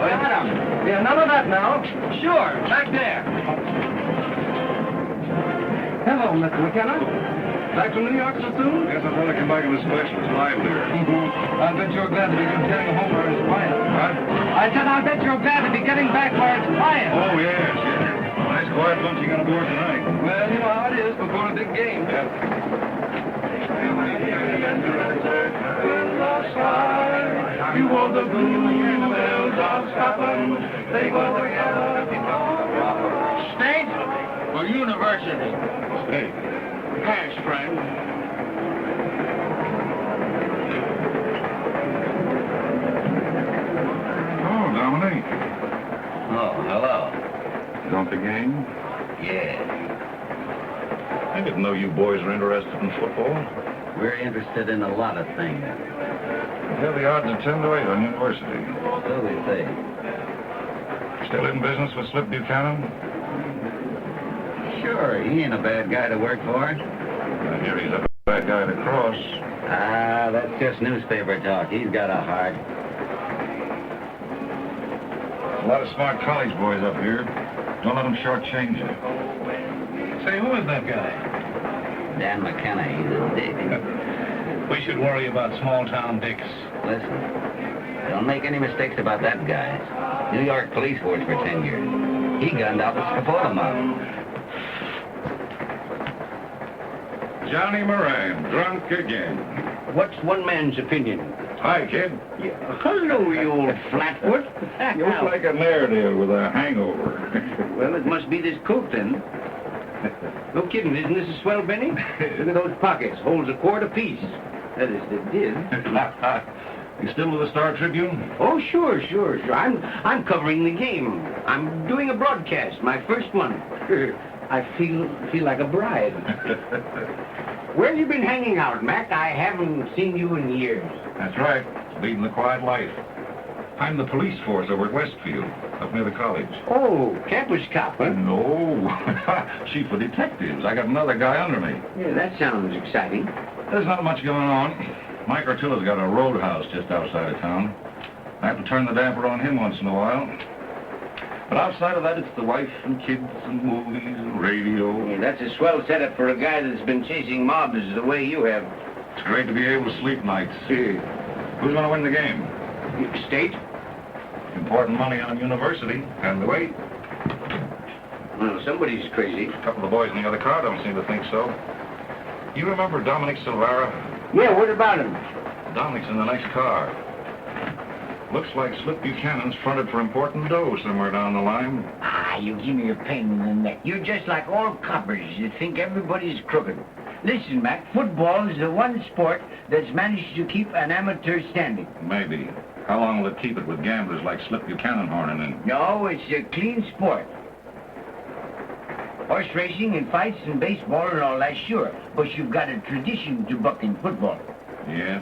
Yeah, none of that now. Sure, back there. Hello, Mr. McKenna. Back from New York so soon? Yes, I thought I'd come back and this place was livelier. I bet you're glad to be getting home where it's quiet. What? I said I bet you're glad to be getting back where it's quiet. Oh, yes. Nice quiet bunch you got aboard tonight. Well, you know how it is before a big game. You want the bluebells of Scotland, they go together. State or university? Hey. Cash, friend. Oh, Dominic. Oh, hello. You want the game? Yeah. I didn't know you boys were interested in football. We're interested in a lot of things. You have the odds of 10 to 8 on university. So we say. Still in business with Slip Buchanan? Sure, he ain't a bad guy to work for. I hear he's a bad guy to cross. Ah, that's just newspaper talk. He's got a heart. A lot of smart college boys up here. Don't let them shortchange you. Say, who is that guy? Dan McKenna, he's a dick. We should worry about small-town dicks. Listen, don't make any mistakes about that guy. New York police force for 10 years. He gunned out the Scapola mob. Johnny Moran, drunk again. What's one man's opinion? Hi, kid. Hello, you old flatfoot. You look like a narrative with a hangover. Well, it must be this coat, then. No kidding, isn't this a swell, Benny? Look at those pockets. Holds a quart apiece. That is, it did. You still with the Star Tribune? Oh, sure. I'm covering the game. I'm doing a broadcast, my first one. I feel like a bride. Where have you been hanging out, Mac? I haven't seen you in years. That's right. Leading the quiet life. I'm the police force over at Westfield, up near the college. Oh, campus cop, huh? No. Chief of detectives. I got another guy under me. Yeah, that sounds exciting. There's not much going on. Mike Ortilla's got a roadhouse just outside of town. I have to turn the damper on him once in a while. But outside of that, it's the wife and kids and movies and radio. Yeah, that's a swell setup for a guy that's been chasing mobs the way you have. It's great to be able to sleep nights. Who's going to win the game? State? Important money on university. And the weight. Well, somebody's crazy. A couple of the boys in the other car don't seem to think so. You remember Dominic Silvera? Yeah, what about him? Dominic's in the next car. Looks like Slip Buchanan's fronted for important dough somewhere down the line. Ah, you give me a pain in the neck. You're just like all coppers. You think everybody's crooked. Listen, Mac, football is the one sport that's managed to keep an amateur standing. Maybe. How long will it keep it with gamblers like Slip Buchanan horning in? No, it's a clean sport. Horse racing and fights and baseball and all that, sure. But you've got a tradition to buck in football. Yeah?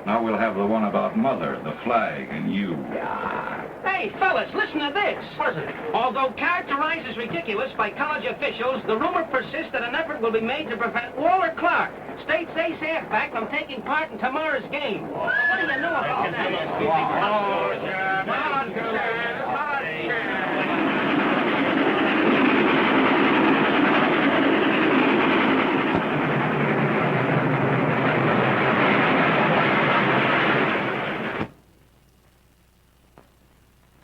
Now we'll have the one about Mother, the flag, and you. Yeah. Hey, fellas, listen to this. What is it? Although characterized as ridiculous by college officials, the rumor persists that an effort will be made to prevent Waller Clark, state ace halfback, from taking part in tomorrow's game. What do you know about that?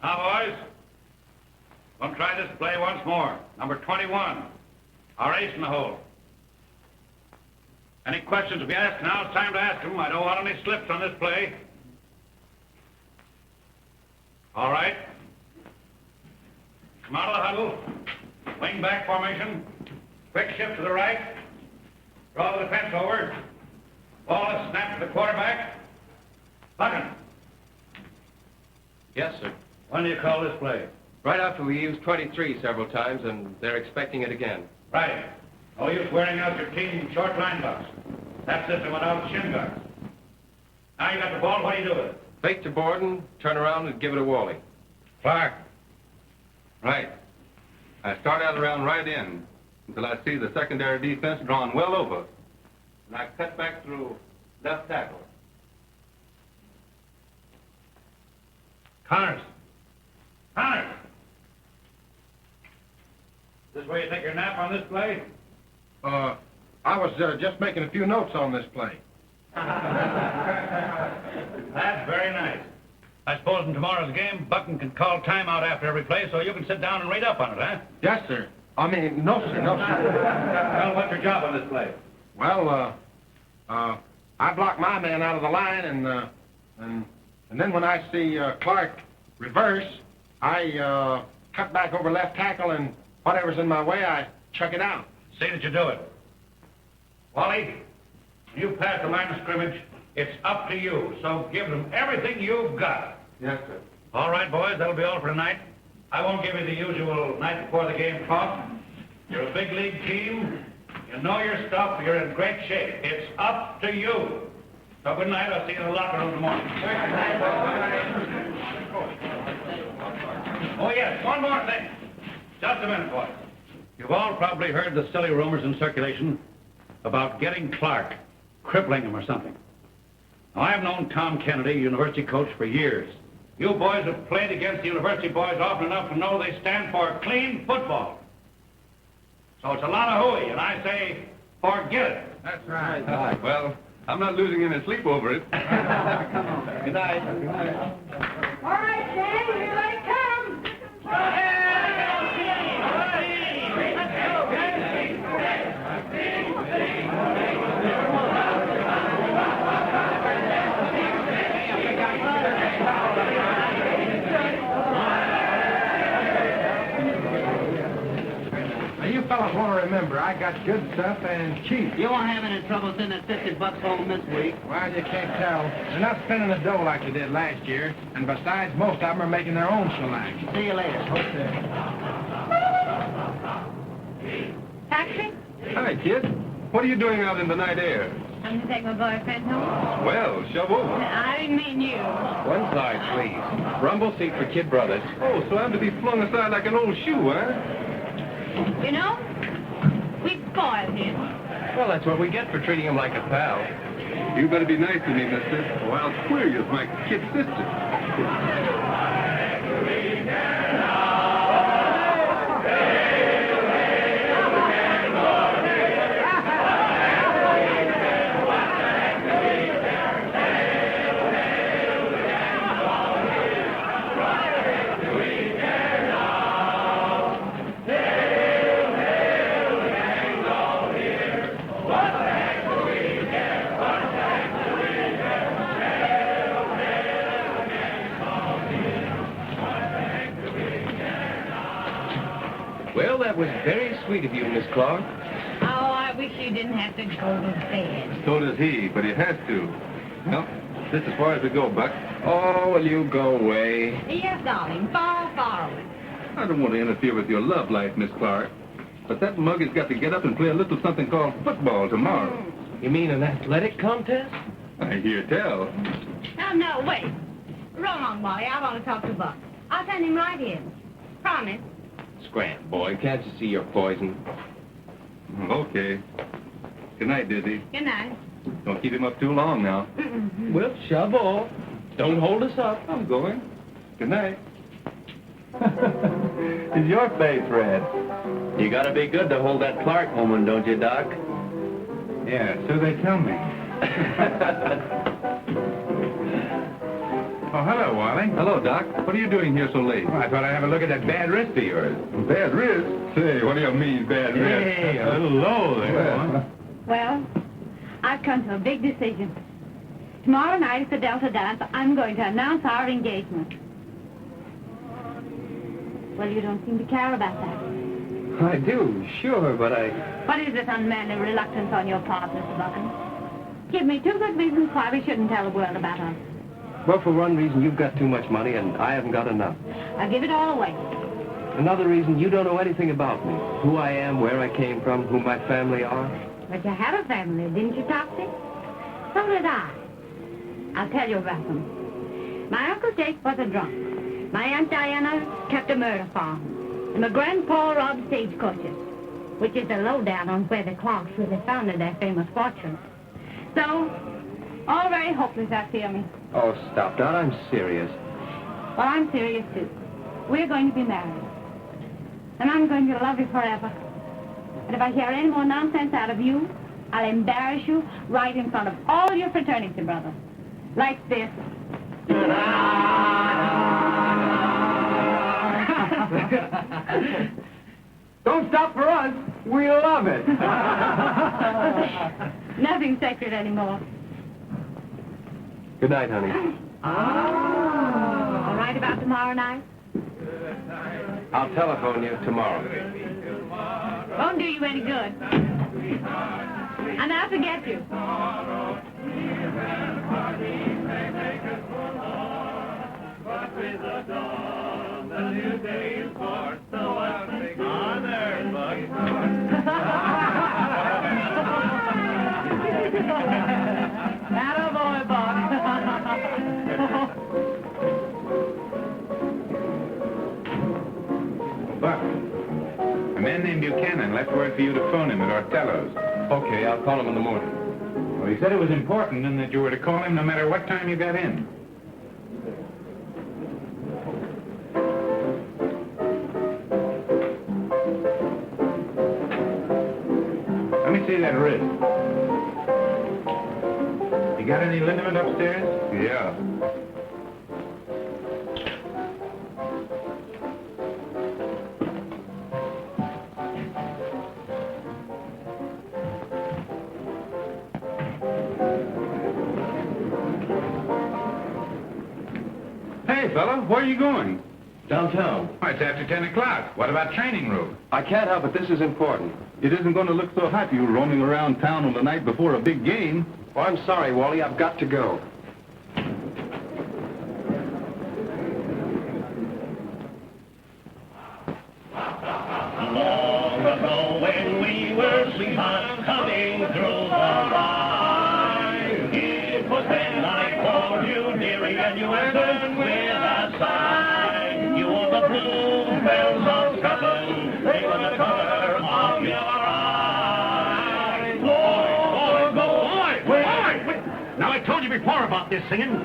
Now, boys, we'll try this play once more. Number 21, our ace in the hole. Any questions to be asked now? It's time to ask them. I don't want any slips on this play. All right. Come out of the huddle. Wing back formation. Quick shift to the right. Draw the defense over. Ball is snapped to the quarterback. Buckin. Yes, sir. When do you call this play? Right after we used 23 several times, and they're expecting it again. Right. No use wearing out your team short line box. That system went out with shin guards. Now you got the ball, what do you do with it? Fake to Borden, turn around and give it a Wally. Clark. Right. I start out around right in until I see the secondary defense drawn well over. And I cut back through left tackle. Connors. where you take your nap on this play? I was just making a few notes on this play. That's very nice. I suppose in tomorrow's game, Bucking can call timeout after every play, so you can sit down and read up on it, huh? Yes, sir. I mean, no, sir, no, sir. Well, what's your job on this play? Well, I block my man out of the line, and then when I see Clark reverse, I cut back over left tackle, and whatever's in my way, I chuck it out. See that you do it. Wally, you pass the line of scrimmage. It's up to you, so give them everything you've got. Yes, sir. All right, boys, that'll be all for tonight. I won't give you the usual night before the game talk. You're a big league team. You know your stuff. You're in great shape. It's up to you. So good night. I'll see you in the locker room tomorrow. Oh, yes, one more thing. Just a minute, boys. You've all probably heard the silly rumors in circulation about getting Clark, crippling him or something. Now, I've known Tom Kennedy, university coach, for years. You boys have played against the university boys often enough to know they stand for clean football. So it's a lot of hooey, and I say, forget it. That's right. Well, I'm not losing any sleep over it. Good night. Good night. All right, Sam, here they come. Now, you fellas want to remember, I got good stuff and cheap. You won't have any trouble sending that $50 home this week. Well, you can't tell. They're not spending the dough like they did last year, and besides, most of them are making their own shellac. See you later. Taxi? Hi, kid. What are you doing out in the night air? I'm to take my boyfriend home. Well, shove over. I didn't mean you. One side, please. Rumble seat for Kid Brothers. Oh, so I'm to be flung aside like an old shoe, huh? You know, we spoiled him. Well, that's what we get for treating him like a pal. You better be nice to me, mister, or I'll queer you as my kid sister. Well, that was very sweet of you, Miss Clark. Oh, I wish you didn't have to go to bed. So does he, but he has to. Well, this is as far as we go, Buck. Oh, will you go away? Yes, darling, far, far away. I don't want to interfere with your love life, Miss Clark. But that mug has got to get up and play a little something called football tomorrow. You mean an athletic contest? I hear tell. No, wait. Roll on, Wally. I want to talk to Buck. I'll send him right in. Promise. Scram, boy. Can't you see you're poison? Okay. Good night, Dizzy. Good night. Don't keep him up too long now. Well, shove off. Don't hold us up. I'm going. Good night. Is your face red? You gotta be good to hold that Clark woman, don't you, Doc? Yeah, so they tell me. Oh, hello, Wally. Hello, Doc. What are you doing here so late? I thought I'd have a look at that bad wrist of yours. Bad wrist? Say, what do you mean, bad wrist? Hey, a little low there. Well, I've come to a big decision. Tomorrow night at the Delta Dance, I'm going to announce our engagement. Well, you don't seem to care about that. I do, sure, but I... What is this unmanly reluctance on your part, Mr. Buchan? Give me 2 good reasons why we shouldn't tell the world about us. Well, for one reason, you've got too much money, and I haven't got enough. I'll give it all away. Another reason, you don't know anything about me. Who I am, where I came from, who my family are. But you had a family, didn't you, Topsy? So did I. I'll tell you about them. My Uncle Jake was a drunk. My Aunt Diana kept a murder farm. And my grandpa robbed stagecoaches, which is the lowdown on where the Clarks really founded their famous fortune. So, all very hopeless, I fear me. Oh, stop that. I'm serious. Well, I'm serious, too. We're going to be married. And I'm going to love you forever. And if I hear any more nonsense out of you, I'll embarrass you right in front of all your fraternity brothers. Like this. Don't stop for us. We love it. Nothing sacred anymore. Good night, honey. All right about tomorrow night? I'll telephone you tomorrow. Won't do you any good. And I'll forget you. But with the dawn, the new day is born, so I'll sing on there, Buck. Attaboy, Buck. Buck, a man named Buchanan left word for you to phone him at Ortello's. Okay, I'll call him in the morning. Well, he said it was important and that you were to call him no matter what time you got in. Let me see that wrist. You got any liniment upstairs? Yeah. Hey, fella, where are you going? Downtown. Why, it's after 10 o'clock. What about training room? I can't help it. This is important. It isn't going to look so happy roaming around town on the night before a big game. Oh, I'm sorry, Wally. I've got to go. Long ago when we were sweethearts coming through the line, it was then I called you, dearie, and you answered with a sign. You wore the blue bells of Scotland, they were the color of your eyes. Boy! Now, I told you before about this singing.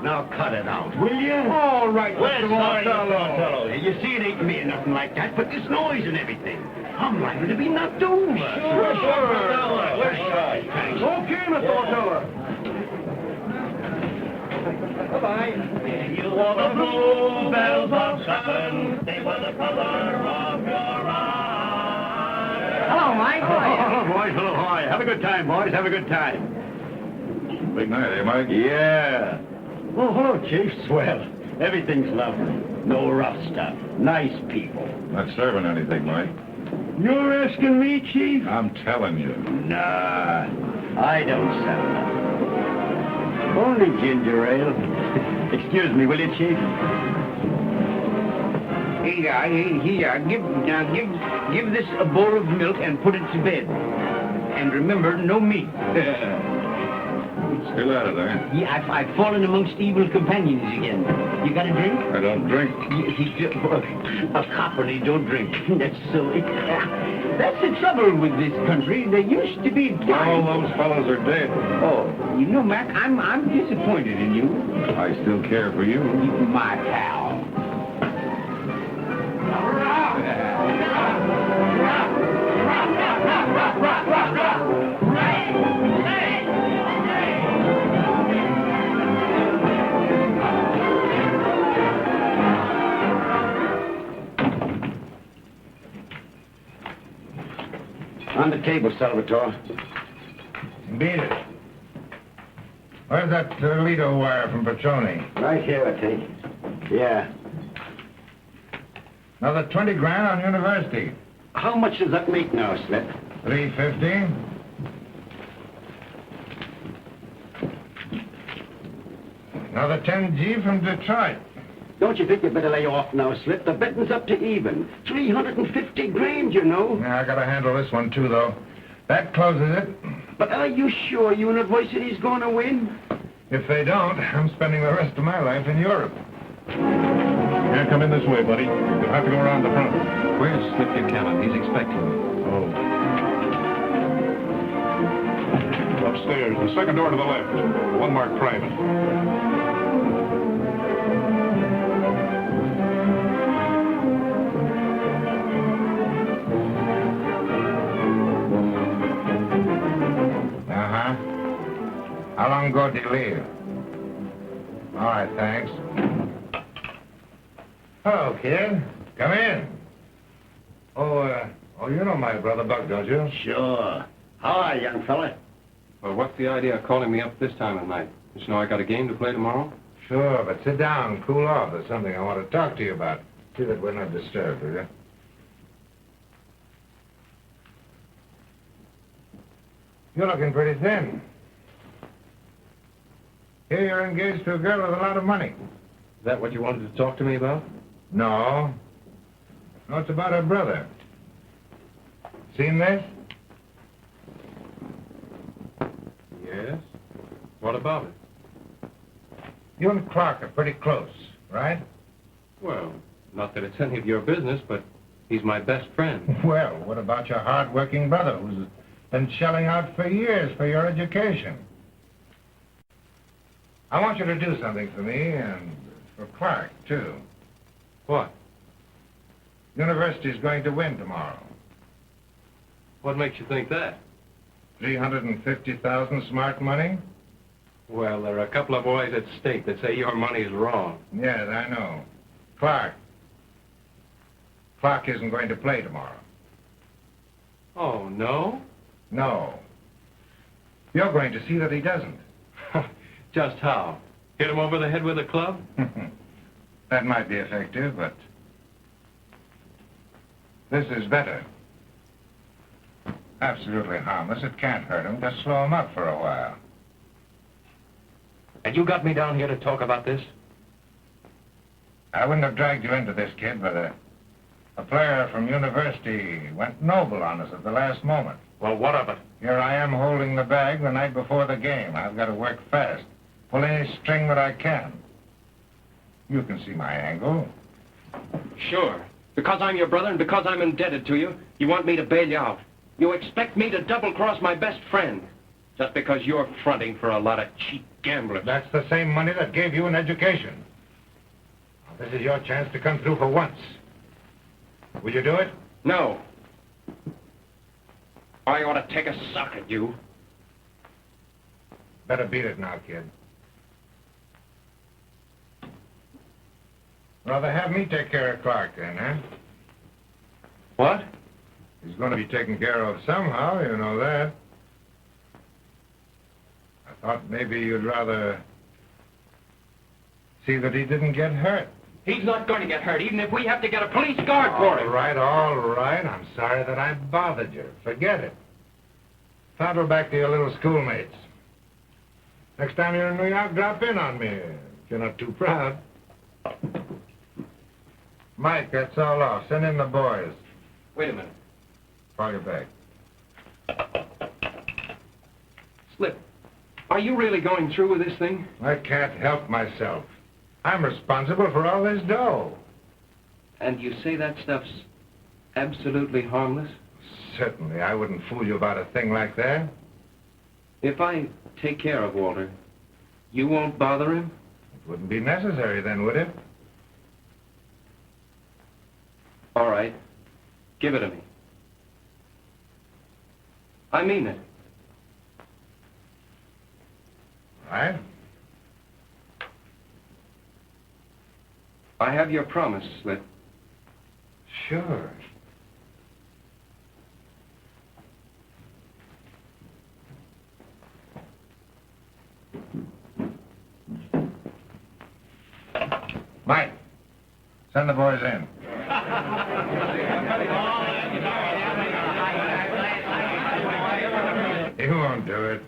Now, cut it out, will you? All right, Well, Mr. sorry, Ortello. You see, it ain't me or nothing like that, but this noise and everything. I'm liable to be knocked over. Sure. Thanks. Okay, Mr. Ortello. Bye-bye. You wore the blue bells of Scotland, they were the color of your eyes. Hello, Mike. Hello, boys. Hello, hi. Have a good time, boys. Have a good time. Big night, eh, Mike? Yeah. Oh, hello, Chief. Swell. Everything's lovely. No rough stuff. Nice people. Not serving anything, Mike. You're asking me, Chief? I'm telling you. Nah, I don't sell nothing. Only ginger ale. Excuse me, will you, Chief? Here, give this a bowl of milk and put it to bed. And remember, no meat. Still out of there. Yeah, I've fallen amongst evil companions again. You got a drink? I don't drink. A copperly don't drink. That's so... that's the trouble with this country. There used to be... All those fellows are dead. Oh, you know, Mac, I'm disappointed in you. I still care for you. My pal. On the table, Salvatore. Beat it. Where's that Toledo wire from Petroni? Right here, I think. Yeah. Another 20 grand on university. How much does that make now, Slip? $350. Another 10G from Detroit. Don't you think you better lay off now, Slip? The betting's up to even. 350 grand, you know. Yeah, I gotta handle this one too, though. That closes it. But are you sure University's going to win? If they don't, I'm spending the rest of my life in Europe. Yeah, come in this way, buddy. You'll have to go around the front. Where's Slip Buchanan? He's expecting me. Oh. Upstairs, the second door to the left. One marked private. go do you leave? All right, thanks. Oh, kid. Come in. Oh, you know my brother Buck, don't you? Sure. How are you, young fella? Well, what's the idea of calling me up this time of night? Just know I got a game to play tomorrow? Sure, but sit down, cool off. There's something I want to talk to you about. See that we're not disturbed, will you? You're looking pretty thin. Here you're engaged to a girl with a lot of money. Is that what you wanted to talk to me about? No. No, it's about her brother. Seen this? Yes. What about it? You and Clark are pretty close, right? Well, not that it's any of your business, but he's my best friend. Well, what about your hard-working brother who's been shelling out for years for your education? I want you to do something for me and for Clark, too. What? University's going to win tomorrow. What makes you think that? 350,000 smart money? Well, there are a couple of boys at stake that say your money's wrong. Yes, I know. Clark. Clark isn't going to play tomorrow. Oh, no? No. You're going to see that he doesn't. Just how? Hit him over the head with a club? That might be effective, but this is better. Absolutely harmless. It can't hurt him. Just slow him up for a while. And you got me down here to talk about this? I wouldn't have dragged you into this, kid, but a player from university went noble on us at the last moment. Well, what of it? Here I am holding the bag the night before the game. I've got to work fast. Pull any string that I can. You can see my angle. Sure. Because I'm your brother and because I'm indebted to you, you want me to bail you out. You expect me to double-cross my best friend just because you're fronting for a lot of cheap gamblers. That's the same money that gave you an education. Now, this is your chance to come through for once. Will you do it? No. I ought to take a suck at you. Better beat it now, kid. Rather have me take care of Clark then, huh? What? He's going to be taken care of somehow, you know that. I thought maybe you'd rather see that he didn't get hurt. He's not going to get hurt, even if we have to get a police guard for him. All right. I'm sorry that I bothered you. Forget it. Toddle back to your little schoolmates. Next time you're in New York, drop in on me, if you're not too proud. Mike, that's all off. Send in the boys. Wait a minute. Call you back. Slip, are you really going through with this thing? I can't help myself. I'm responsible for all this dough. And you say that stuff's absolutely harmless? Certainly. I wouldn't fool you about a thing like that. If I take care of Walter, you won't bother him? It wouldn't be necessary then, would it? All right. Give it to me. I mean it. All right. I have your promise, Slip. Sure. Mike, send the boys in. He won't do it.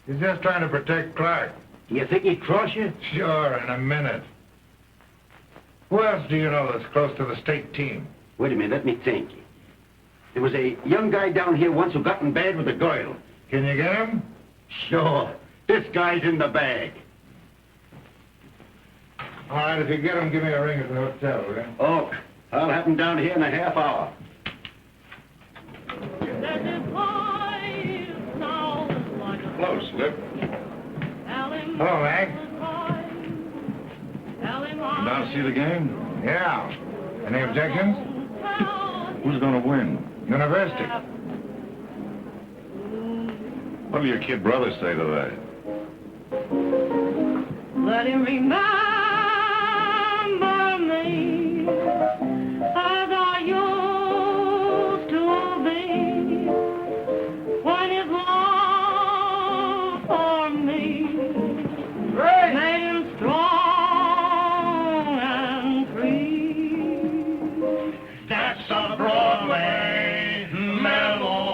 He's just trying to protect Clark. Do you think he'd cross you? Sure, in a minute. Who else do you know that's close to the state team? Wait a minute, let me think. There was a young guy down here once who got in bad with a girl. Can you get him? Sure. This guy's in the bag. All right, if you get him, give me a ring at the hotel, will you? Oh, I'll have him down here in a half hour. Hello, Slip. Hello, Mac. You down to see the game? Yeah. Any objections? Who's going to win? University. What'll your kid brother say to that? Let him remember me as I used to be when his love for me made him strong and free. That's a Broadway melody.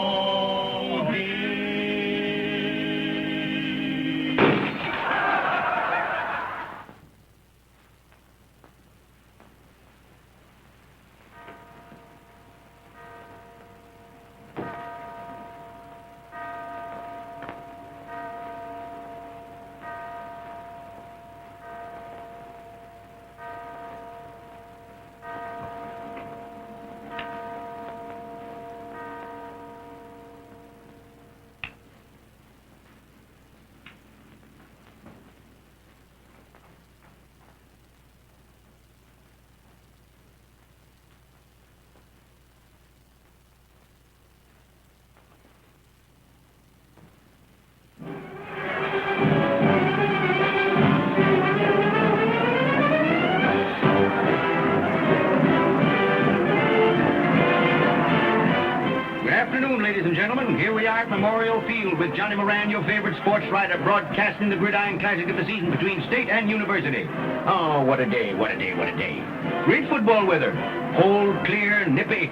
Good afternoon, ladies and gentlemen. Here we are at Memorial Field with Johnny Moran, your favorite sports writer, broadcasting the Gridiron Classic of the season between State and University. Oh, what a day, what a day, what a day. Great football weather. Cold, clear, nippy.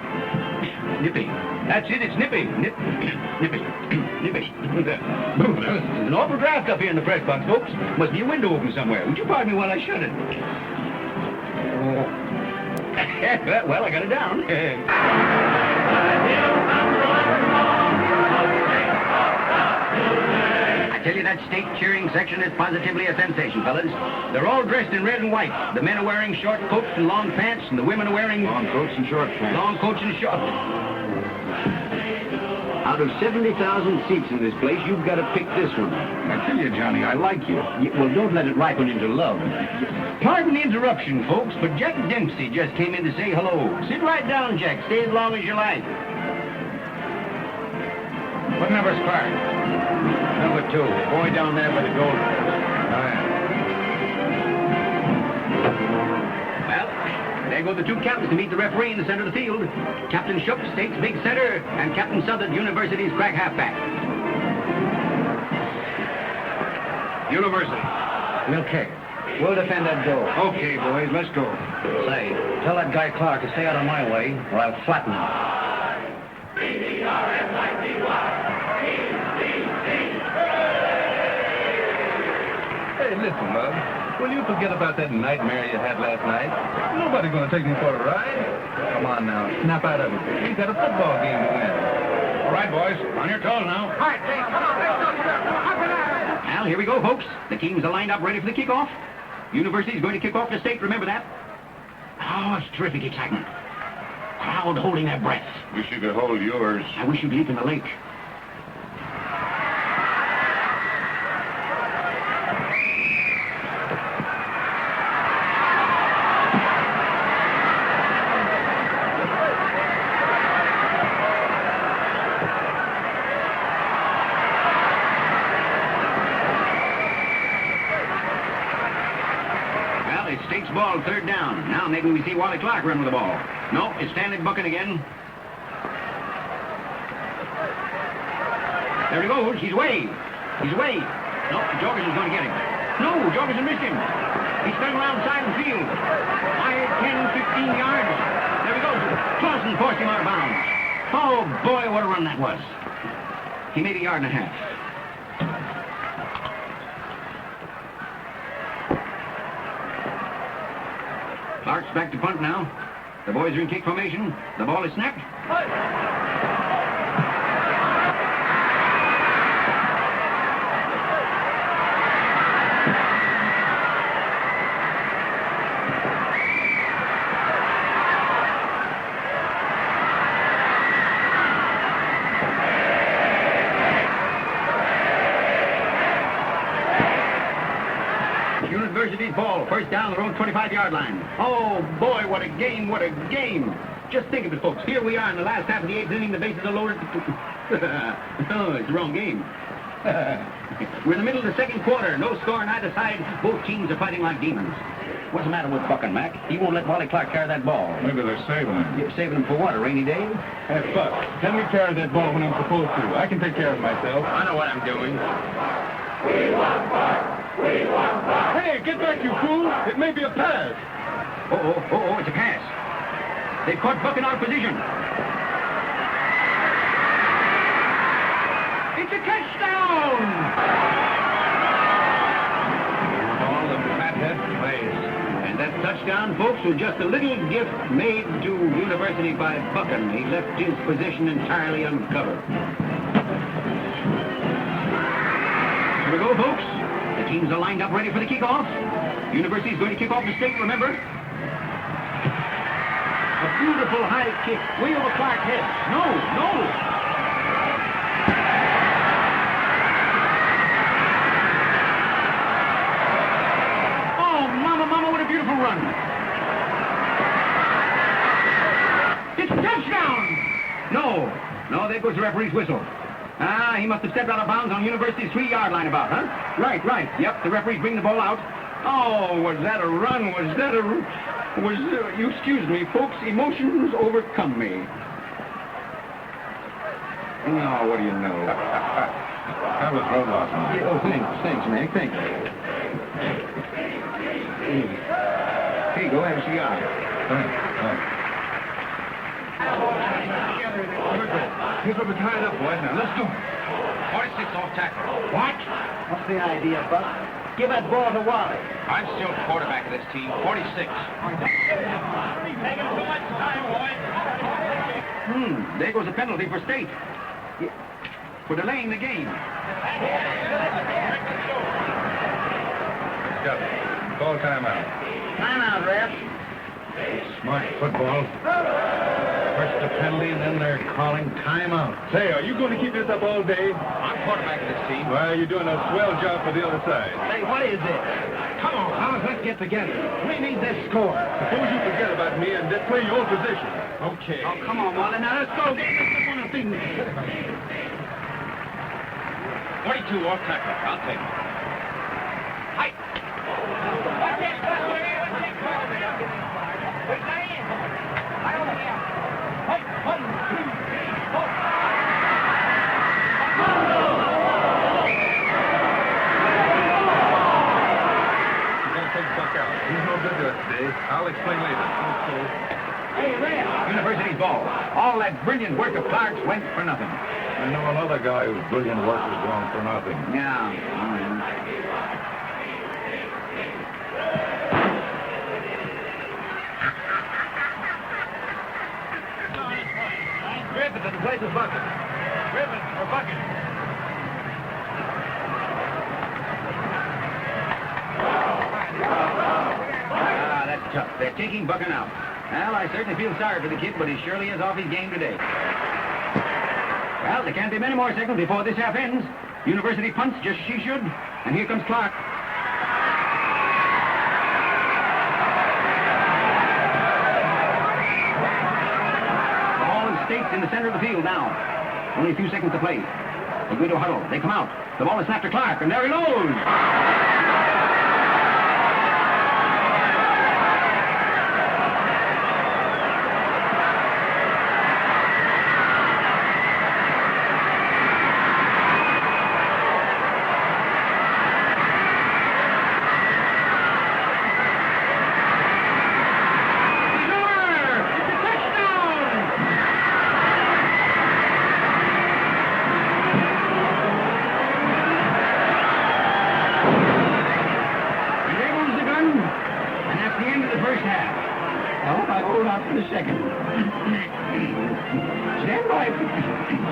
Nippy. That's it, it's nippy. Nippy. Nippy. There's an awful draft up here in the press box, folks. Must be a window open somewhere. Would you pardon me while I shut it? Oh. Well, I got it down. I tell you, that state cheering section is positively a sensation, fellas. They're all dressed in red and white. The men are wearing short coats and long pants, and the women are wearing... Long coats and short pants. Long coats and short. Out of 70,000 seats in this place, you've got to pick this one. I tell you, Johnny, I like you. Well, don't let it ripen into love. Pardon the interruption, folks, but Jack Dempsey just came in to say hello. Sit right down, Jack. Stay as long as you like. What number's Clark? Number 2. Boy down there by the goal. Well, there go the two captains to meet the referee in the center of the field. Captain Shook, State's big center, and Captain Southern, University's crack halfback. University. We'll kick. We'll defend that goal. Okay, boys, let's go. Say, tell that guy Clark to stay out of my way, or I'll flatten him. Hey, listen, Mug. Will you forget about that nightmare you had last night? Nobody's going to take me for a ride. Come on now, snap out of it. We've got a football game to win. All right, boys, on your toes now. All right, Dave, come on, let's go. Well, here we go, folks. The teams are lined up ready for the kickoff. University's going to kick off the State, remember that? Oh, it's terrific excitement. Crowd holding their breath. Wish you could hold yours. I wish you'd leap in the lake. State's ball, third down. Now maybe we see Wally Clark run with the ball. No, it's Stanley Buchan again. There he goes. He's away. He's away. No, Jorgensen's going to get him. No, Jorgensen missed him. He's spun around the side of the field. 5, 10, 15 yards. There he goes. Clausen forced him out of bounds. Oh, boy, what a run that was. He made a yard and a half. Clark's back to punt now. The boys are in kick formation. The ball is snapped. University's ball, first down, their own 25-yard line. Oh, boy, what a game, what a game. Just think of it, folks. Here we are in the last half of the 8th inning. The bases are loaded. Oh, it's the wrong game. We're in the middle of the second quarter. No score on either side. Both teams are fighting like demons. What's the matter with Buck and Mac? He won't let Wally Clark carry that ball. Maybe they're saving him. You're saving him for what, a rainy day? Hey, Buck, let me carry that ball when I'm supposed to. I can take care of myself. I know what I'm doing. Hey, get back, you fool! It may be a pass. Oh, it's a pass. They've caught Buck in our position. It's a touchdown! All the fathead plays. And that touchdown, folks, was just a little gift made to University by Buchan. He left his position entirely uncovered. Here we go, folks. The teams are lined up ready for the kickoff. University's going to kick off the state, remember? A beautiful high kick, way over Clark's head. No! Mama, what a beautiful run. It's a touchdown! No, there goes the referee's whistle. He must have stepped out of bounds on University's 3-yard line about, huh? Right. Yep, the referee's bringing the ball out. Oh, was that a run? You excuse me, folks, emotions overcome me. Oh, what do you know? That was road loss. Oh, thanks, Mac, thanks. Hey, go have a cigar. Here's where we're tied up, boys. Now, let's go. 46 off tackle. What? What's the idea, Buck? Give that ball to Wally. I'm still quarterback of this team. 46. Taking too much time, boys. There goes a penalty for state. For delaying the game. Got it. Call timeout. Timeout, ref. Smart football. First the penalty, and then they're calling timeout. Say, are you going to keep this up all day? I'm quarterback of this team. Well, you're doing a swell job for the other side. Hey, what is this? Come on, Hans, let's get together. We need this score. Suppose you forget about me and just play your position. Okay. Oh, come on, Wally. Now, let's go. Let's one of things. 42 off tackle. I'll take it. I'll explain later. Hey, Ray! University's ball. All that brilliant work of Clark's went for nothing. I know another guy whose brilliant work was gone for nothing. Yeah. Griffin to the place of Bucket. Griffin for Bucket. That's tough. They're taking Buchan out. Well, I certainly feel sorry for the kid, but he surely is off his game today. Well, there can't be many more seconds before this half ends. University punts just as she should. And here comes Clark. The ball is staked in the center of the field now. Only a few seconds to play. They go into a huddle. They come out. The ball is snapped to Clark, and there he goes.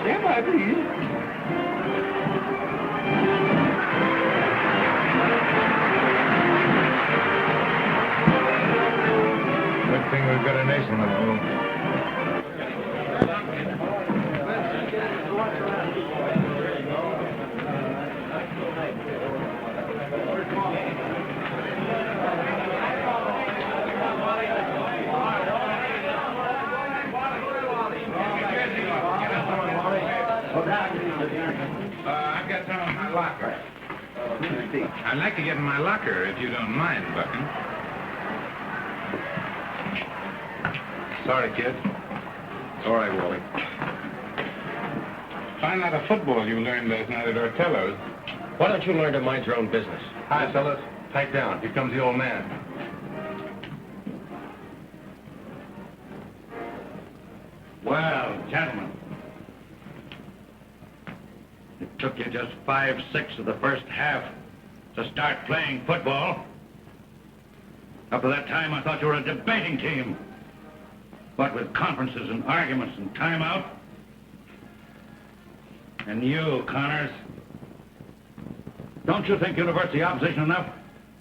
Stand by, please. Good thing we've got a nation on the move. I've got got some in my locker. I'd like to get in my locker, if you don't mind, Buckin. Sorry, kid. All right, Wally. Fine lot of football you learned last night at Ortello's. Why don't you learn to mind your own business? Hi, fellas. Pipe down. Here comes the old man. Well, gentlemen, it took you just 5/6 of the first half to start playing football. Up to that time, I thought you were a debating team. But with conferences and arguments and timeout, and you, Connors, don't you think university opposition enough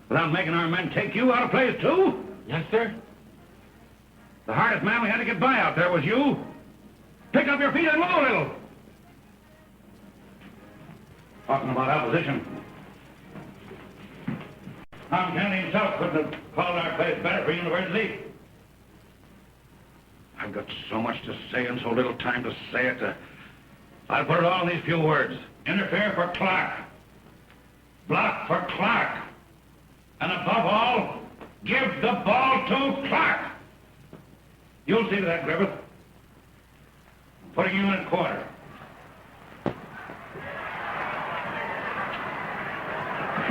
without making our men take you out of plays too? Yes, sir. The hardest man we had to get by out there was you. Pick up your feet and move a little. Talking about opposition. Tom Kennedy himself couldn't have called our place better for university. I've got so much to say and so little time to say it. I'll put it all in these few words. Interfere for Clark. Block for Clark. And above all, give the ball to Clark. You'll see to that, Griffith. I'm putting you in at quarter.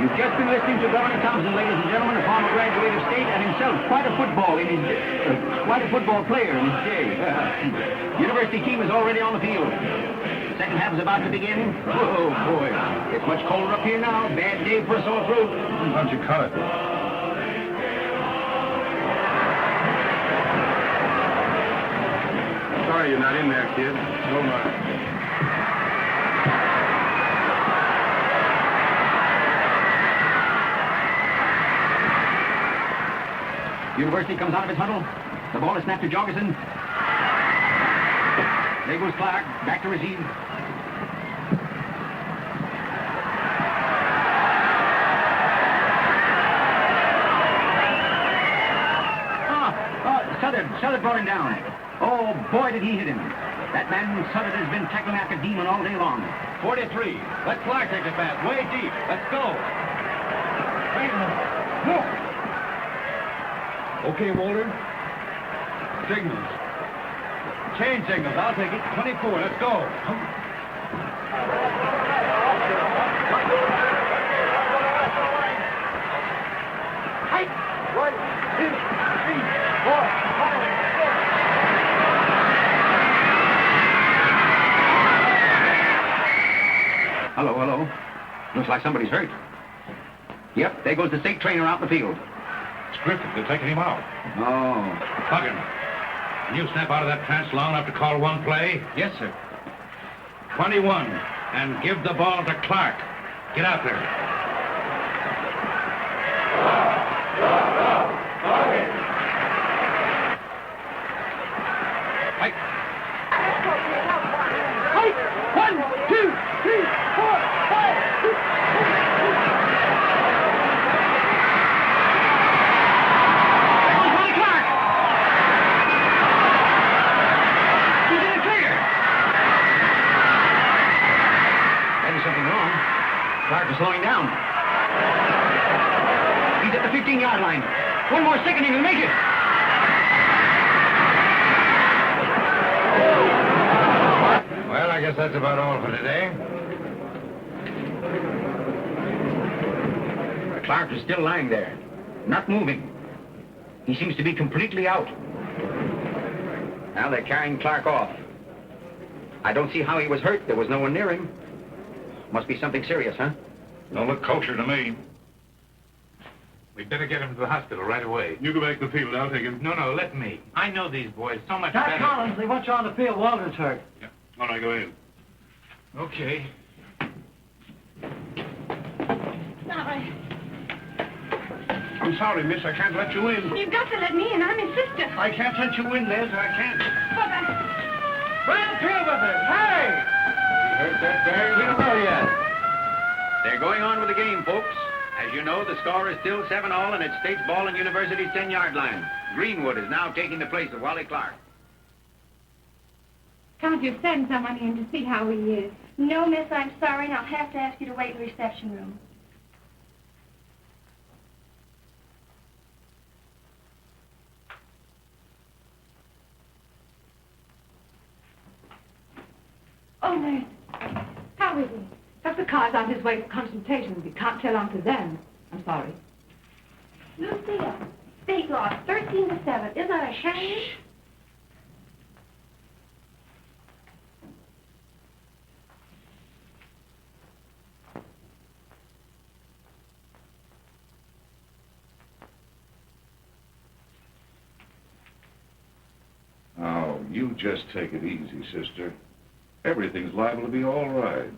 You've just been listening to Governor Thompson, ladies and gentlemen, a former graduate of state and himself quite a football player in his day. University team is already on the field. Second half is about to begin. Oh, boy. It's much colder up here now. Bad day for a sore throat. Why don't you cut it? Sorry you're not in there, kid. So much. University comes out of its huddle. The ball is snapped to Jorgensen. There goes Clark. Back to receive. Sutter brought him down. Oh, boy, did he hit him. That man Sutter has been tackling after Demon all day long. 43. Let Clark take it back. Way deep. Let's go. Okay, Walter. Signals. Chain signals. I'll take it. 24. Let's go. Height. 1, 2, 3, 4, 5, 6. Hello, hello. Looks like somebody's hurt. Yep, there goes the state trainer out in the field. It's Griffith. They're taking him out. Oh. Buggin, can you snap out of that trance long enough to call one play? Yes, sir. 21, and give the ball to Clark. Get out there. Fight. Height. 1, 2, 3, 4, 5, 6, 7. Clark is slowing down. He's at the 15-yard line. One more second and he'll make it. Well, I guess that's about all for today. Clark is still lying there, not moving. He seems to be completely out. Now they're carrying Clark off. I don't see how he was hurt. There was no one near him. Must be something serious, huh? Don't look kosher to me. We'd better get him to the hospital right away. You go back to the field. I'll take him. No, let me. I know these boys so much Doc better. Collins, they want you on the field. Walter's hurt. Yeah. All right, go ahead. Okay. I'm sorry, miss. I can't let you in. You've got to let me in. I'm his sister. I can't let you in, Liz. I can't. But Brad Peelbutton, hey! Hurt that bag? We don't know yet. They're going on with the game, folks. As you know, the score is still 7-all, and it's State's ball on University's 10-yard line. Greenwood is now taking the place of Wally Clark. can't you send someone in to see how he is? No, miss, I'm sorry, and I'll have to ask you to wait in the reception room. Oh, nurse. How is he? Dr. Carr's on his way to consultation. We can't tell until then. I'm sorry. Lucia, state law, 13 to 7. Isn't that a shame? Now, you just take it easy, sister. Everything's liable to be all right.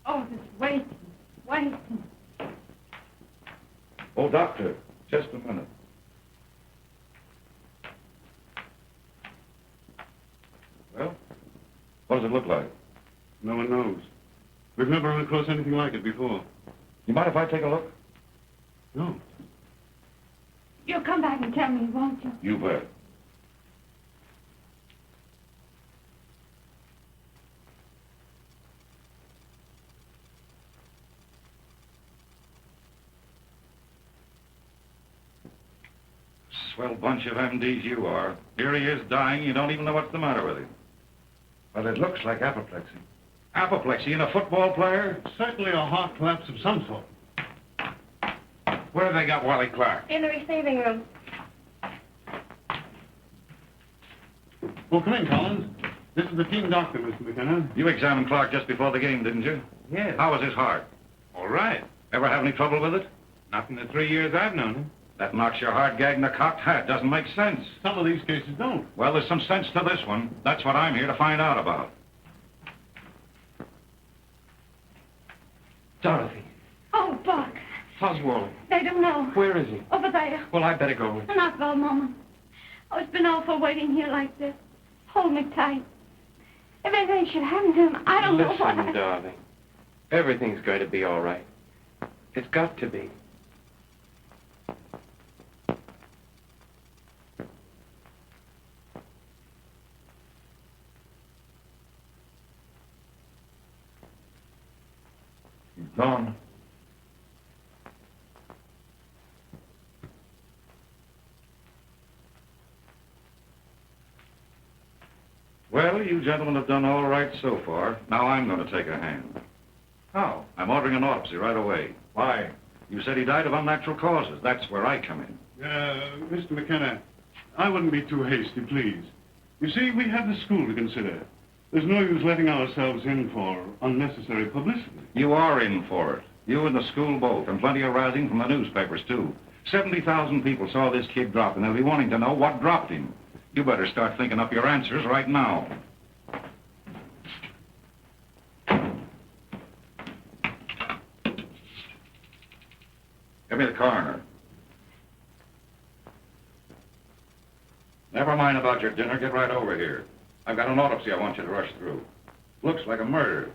Oh, this waiting. Oh, doctor, just a minute. Well, what does it look like? No one knows. We've never run across anything like it before. You mind if I take a look? No. You'll come back and tell me, won't you? You bet. Swell bunch of MDs you are. Here he is dying, you don't even know what's the matter with him. Well, it looks like apoplexy. Apoplexy in a football player? Certainly a heart collapse of some sort. Where have they got Wally Clark? In the receiving room. Well, come in, Collins. This is the team doctor, Mr. McKenna. You examined Clark just before the game, didn't you? Yes. How was his heart? All right. Ever have any trouble with it? Not in the 3 years I've known him. That knocks your heart gag in a cocked hat. Doesn't make sense. Some of these cases don't. Well, there's some sense to this one. That's what I'm here to find out about. Dorothy, Oh, Buck. how's Wally? They don't know. Where is he? Over there. Well, I better go. Not for a moment. Oh, it's been awful waiting here like this. Hold me tight. If anything should happen to him, I don't know what. Listen, darling. Everything's going to be all right. It's got to be. He's gone. Well, you gentlemen have done all right so far. Now I'm going to take a hand. How? I'm ordering an autopsy right away. Why? You said he died of unnatural causes. That's where I come in. Mr. McKenna, I wouldn't be too hasty, please. You see, we have the school to consider. There's no use letting ourselves in for unnecessary publicity. You are in for it. You and the school both, and plenty of rousing from the newspapers, too. 70,000 people saw this kid drop, and they'll be wanting to know what dropped him. You better start thinking up your answers right now. Give me the coroner. Never mind about your dinner. Get right over here. I've got an autopsy I want you to rush through. Looks like a murder.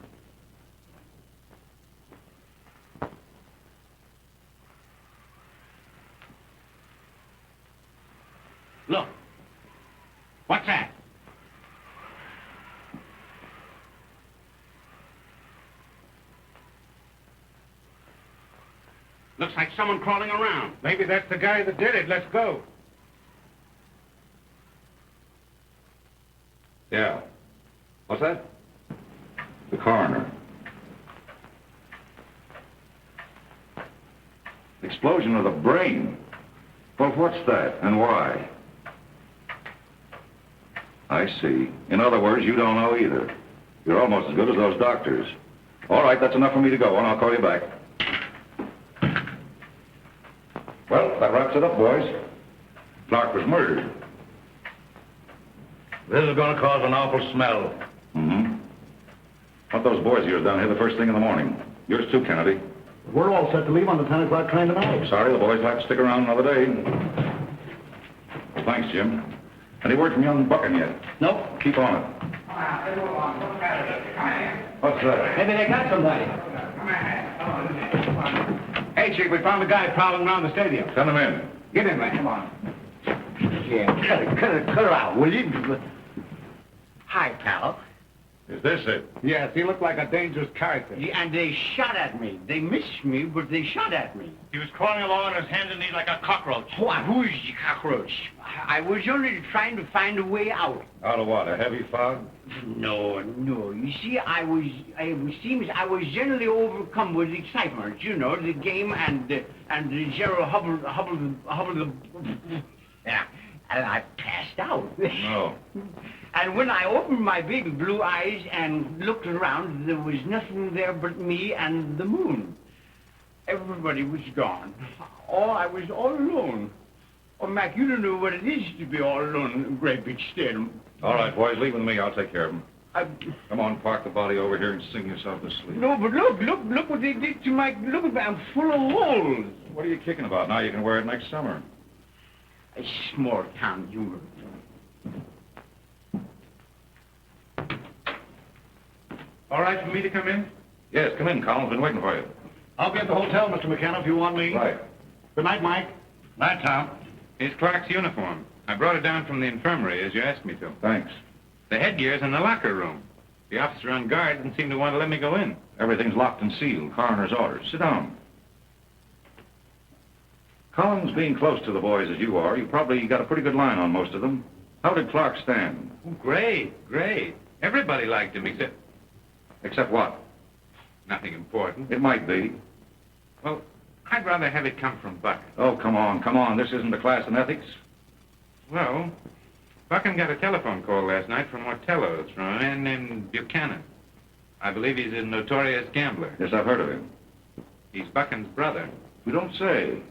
Look. What's that? Looks like someone crawling around. Maybe that's the guy that did it. Let's go. Yeah. What's that? The coroner. Explosion of the brain. Well, what's that and why? I see. In other words, you don't know either. You're almost as good as those doctors. All right, that's enough for me to go, and I'll call you back. Well, that wraps it up, boys. Clark was murdered. This is going to cause an awful smell. Mm-hmm. Want those boys of yours down here the first thing in the morning. Yours too, Kennedy. We're all set to leave on the 10 o'clock train tonight. Sorry, the boys will have to stick around another day. Thanks, Jim. Any word from young Buchan yet? Nope. Keep on it. What's that? Maybe they got somebody. Hey, Chick, we found a guy prowling around the stadium. Send him in. Get in there. Come on. Yeah, cut her out, will you? Hi, pal. Is this it? Yes, he looked like a dangerous character. Yeah, and they shot at me. They missed me, but they shot at me. He was crawling along on his hands and knees like a cockroach. Why, who's the cockroach? I was only trying to find a way out. Out of what, a heavy fog? No. You see, it seems I was generally overcome with excitement. You know, the game and the general hubble. Yeah, and I passed out. No. And when I opened my big blue eyes and looked around, there was nothing there but me and the moon. Everybody was gone. Oh, I was all alone. Oh, Mac, you don't know what it is to be all alone in a great big stadium. All right, boys, leave with me. I'll take care of him. Come on, park the body over here and sing yourself to sleep. No, but look what they did to my... Look at me, I'm full of holes. What are you kicking about? Now you can wear it next summer. A small town humor. All right for me to come in? Yes, come in, Collins. Been waiting for you. I'll be at the hotel, Mr. McKenna, if you want me. Right. Good night, Mike. Night, Tom. Here's Clark's uniform. I brought it down from the infirmary, as you asked me to. Thanks. The headgear's in the locker room. The officer on guard didn't seem to want to let me go in. Everything's locked and sealed. Coroner's orders. Sit down. Collins, being close to the boys as you are, you probably got a pretty good line on most of them. How did Clark stand? Oh, great. Everybody liked him except... Except what? Nothing important. It might be. Well, I'd rather have it come from Buck. Oh, come on. This isn't a class in ethics. Well, Buchan got a telephone call last night from Mortello's from a man named Buchanan. I believe he's a notorious gambler. Yes, I've heard of him. He's Buchan's brother. You don't say.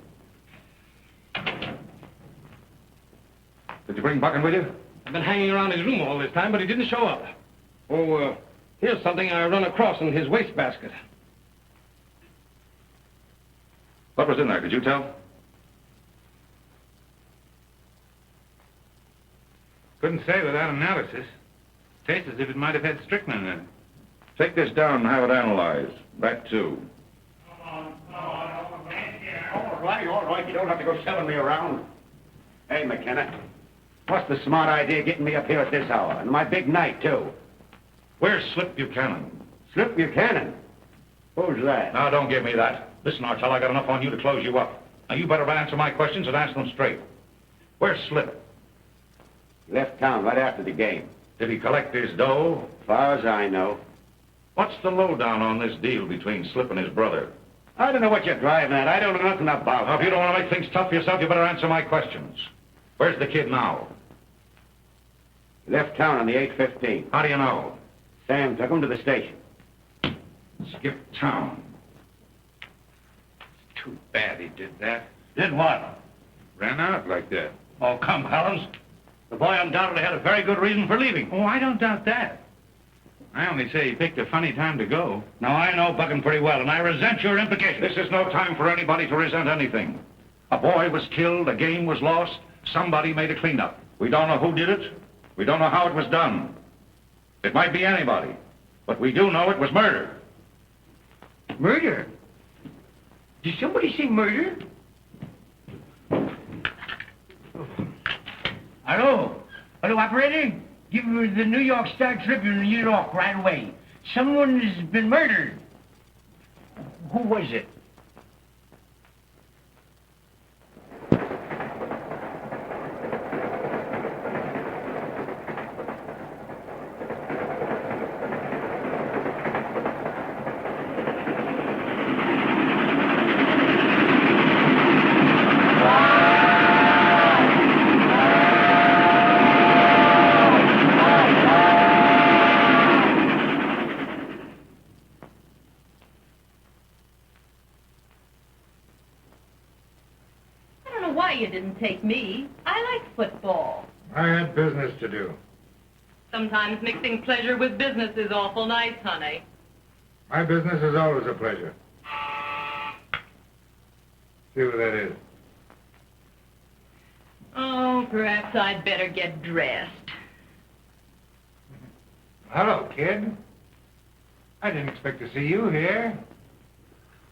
Did you bring Buchan with you? I've been hanging around his room all this time, but he didn't show up. Oh, here's something I run across in his wastebasket. What was in there? Could you tell? Couldn't say without analysis. Tastes as if it might have had strychnine in it. Take this down and have it analyzed. That, too. All right. You don't have to go shoving me around. Hey, McKenna. What's the smart idea getting me up here at this hour? And my big night, too. Where's Slip Buchanan? Slip Buchanan? Who's that? Now, don't give me that. Listen, Artell, I got enough on you to close you up. Now, you better answer my questions and answer them straight. Where's Slip? Left town right after the game. Did he collect his dough? As far as I know. What's the lowdown on this deal between Slip and his brother? I don't know what you're driving at. I don't know nothing about Now, if you don't want to make things tough for yourself, you better answer my questions. Where's the kid now? Left town on the 8:15. How do you know? Sam took him to the station. Skip town. Too bad he did that. Did what? Ran out like that. Oh, come, Collins. The boy undoubtedly had a very good reason for leaving. Oh, I don't doubt that. I only say he picked a funny time to go. Now, I know Buchan pretty well, and I resent your implications. This is no time for anybody to resent anything. A boy was killed, a game was lost, somebody made a cleanup. We don't know who did it. We don't know how it was done. It might be anybody, but we do know it was murder. Murder? Did somebody say murder? Hello, operator? Give me the New York Star Tribune in New York right away. Someone has been murdered. Who was it? You didn't take me. I like football. I had business to do. Sometimes mixing pleasure with business is awful nice, honey. My business is always a pleasure. See who that is. Oh, perhaps I'd better get dressed. Hello, kid. I didn't expect to see you here.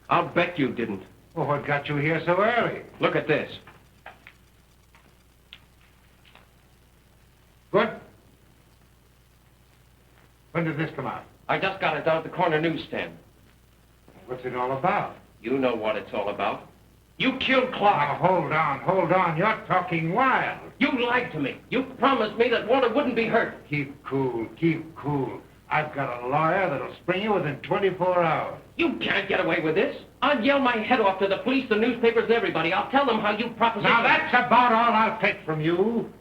I'll bet you didn't. Well, what got you here so early? Look at this. When did this come out? I just got it down at the corner newsstand. What's it all about? You know what it's all about. You killed Clark. Now, hold on. You're talking wild. You lied to me. You promised me that Walter wouldn't be hurt. Keep cool. I've got a lawyer that'll spring you within 24 hours. You can't get away with this. I'll yell my head off to the police, the newspapers, and everybody. I'll tell them how you propositioned... Now, that's about all I'll take from you.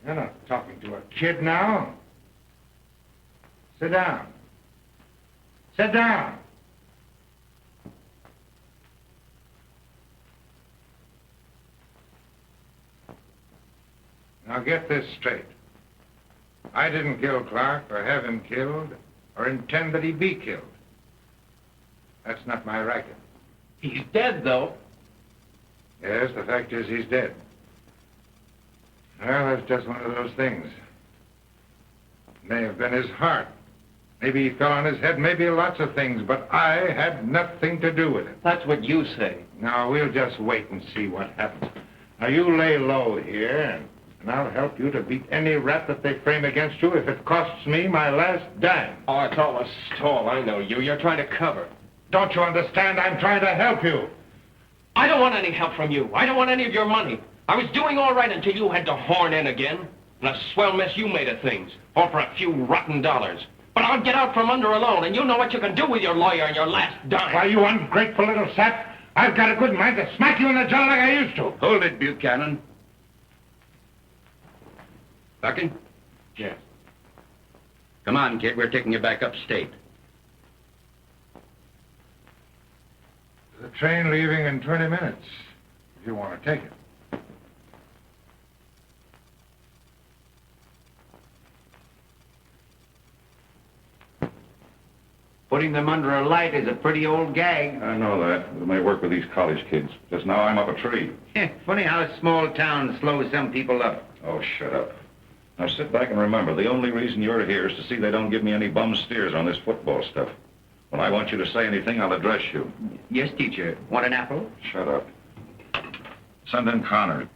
You're not talking to a kid now. Sit down. Sit down. Now get this straight. I didn't kill Clark or have him killed or intend that he be killed. That's not my racket. He's dead, though. Yes, the fact is he's dead. Well, that's just one of those things. May have been his heart. Maybe he fell on his head, maybe lots of things, but I had nothing to do with it. That's what you say. Now, we'll just wait and see what happens. Now, you lay low here, and I'll help you to beat any rap that they frame against you if it costs me my last dime. Oh, it's all a stall. I know you. You're trying to cover. Don't you understand? I'm trying to help you. I don't want any help from you. I don't want any of your money. I was doing all right until you had to horn in again. And a swell mess you made of things. All for a few rotten dollars. But I'll get out from under alone, and you know what you can do with your lawyer and your last dime. Why, you ungrateful little sap, I've got a good mind to smack you in the jaw like I used to. Hold it, Buchanan. Bucking? Yes. Come on, kid. We're taking you back upstate. The train leaving in 20 minutes, if you want to take it. Putting them under a light is a pretty old gag. I know that. It may work with these college kids. Just now I'm up a tree. Funny how a small town slows some people up. Oh, shut up. Now sit back and remember, the only reason you're here is to see they don't give me any bum steers on this football stuff. When I want you to say anything, I'll address you. Yes, teacher. Want an apple? Shut up. Send in Connors.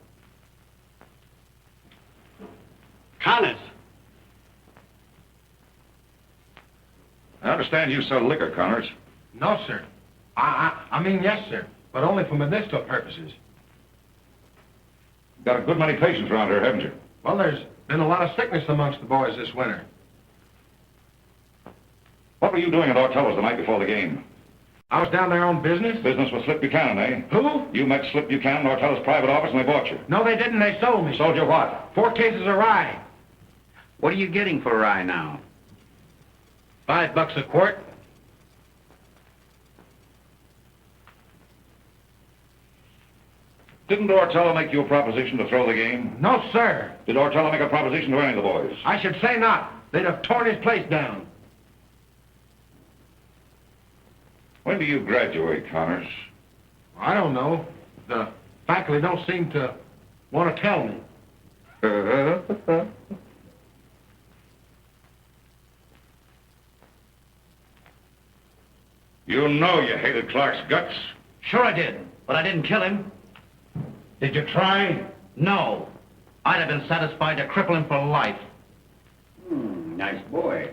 Connors. I understand you sell liquor, Connors. No, sir. I mean, yes, sir. But only for medicinal purposes. You've got a good many patients around here, haven't you? Well, there's been a lot of sickness amongst the boys this winter. What were you doing at Ortella's the night before the game? I was down there on business. Business with Slip Buchanan, eh? Who? You met Slip Buchanan in Ortella's private office and they bought you. No, they didn't. They sold me. Sold you what? 4 cases of rye. What are you getting for rye now? $5 a quart. Didn't Ortella make you a proposition to throw the game? No, sir. Did Ortella make a proposition to any of the boys? I should say not. They'd have torn his place down. When do you graduate, Connors? I don't know. The faculty don't seem to want to tell me. You know you hated Clark's guts. Sure I did, but I didn't kill him. Did you try? No. I'd have been satisfied to cripple him for life. Nice boy.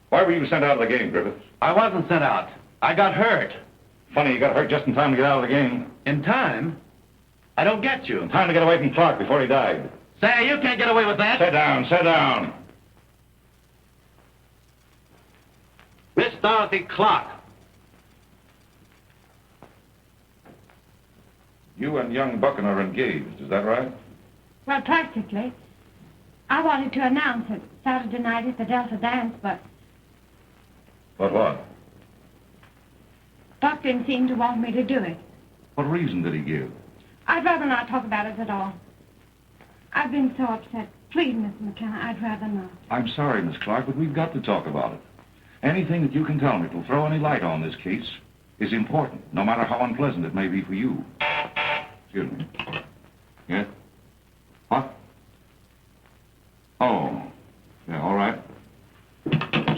Why were you sent out of the game, Griffiths? I wasn't sent out. I got hurt. Funny, you got hurt just in time to get out of the game. In time? I don't get you. In time to get away from Clark before he died. Say, you can't get away with that. Sit down, sit down. Miss Dorothy Clark. You and young Buchan are engaged, is that right? Well, practically. I wanted to announce it Saturday night at the Delta Dance, but But what? Doc didn't seem to want me to do it. What reason did he give? I'd rather not talk about it at all. I've been so upset. Please, Mr. McKenna, I'd rather not. I'm sorry, Miss Clark, but we've got to talk about it. Anything that you can tell me to throw any light on this case is important, no matter how unpleasant it may be for you. Excuse me. Yes? What? Oh. Yeah, all right.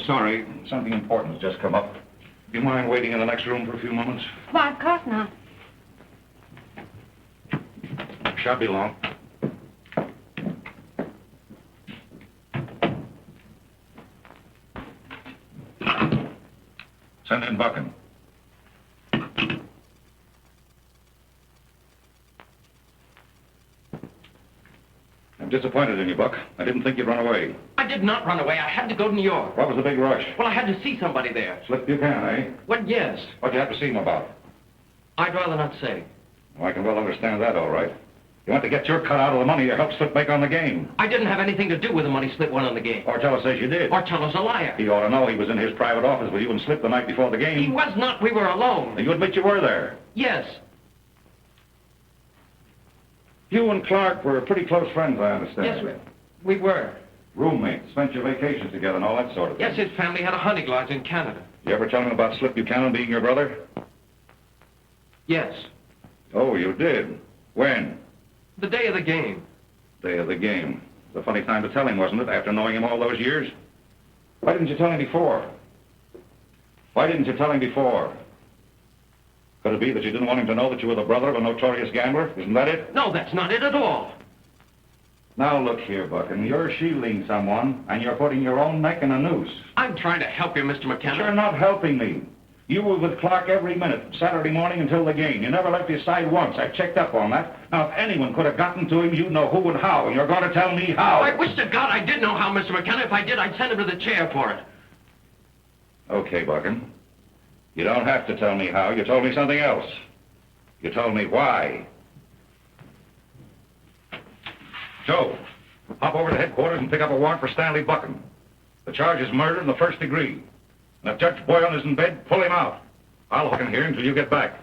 Sorry, something important has just come up. Do you mind waiting in the next room for a few moments? Why, of course not. Shan't be long. Send in Buchan. I'm disappointed in you, Buck. I didn't think you'd run away. I did not run away. I had to go to New York. What was the big rush? Well, I had to see somebody there. Slip Buchanan, eh? Well, yes. What'd you have to see him about? I'd rather not say. Well, I can well understand that, all right. You want to get your cut out of the money you helped Slip make on the game. I didn't have anything to do with the money Slip won on the game. Ortello says you did. Ortello's a liar. He ought to know he was in his private office with you and Slip the night before the game. He was not. We were alone. You admit you were there? Yes. You and Clark were pretty close friends, I understand. Yes, we were. Roommates, spent your vacations together and all that sort of thing. Yes, his family had a hunting lodge in Canada. You ever tell him about Slip Buchanan being your brother? Yes. Oh, you did? When? The day of the game. Day of the game. It's a funny time to tell him, wasn't it, after knowing him all those years? Why didn't you tell him before? Why didn't you tell him before? Could it be that you didn't want him to know that you were the brother of a notorious gambler? Isn't that it? No, that's not it at all. Now look here, Buchan. You're shielding someone, and you're putting your own neck in a noose. I'm trying to help you, Mr. McKenna. You're not helping me. You were with Clark every minute, Saturday morning until the game. You never left his side once. I checked up on that. Now, if anyone could have gotten to him, you'd know who and how, and you're going to tell me how. I wish to God I did know how, Mr. McKenna. If I did, I'd send him to the chair for it. Okay, Buchan. You don't have to tell me how. You told me something else. You told me why. Joe, hop over to headquarters and pick up a warrant for Stanley Buchan. The charge is murder in the first degree. And if Judge Boyle is in bed, pull him out. I'll hook him here until you get back.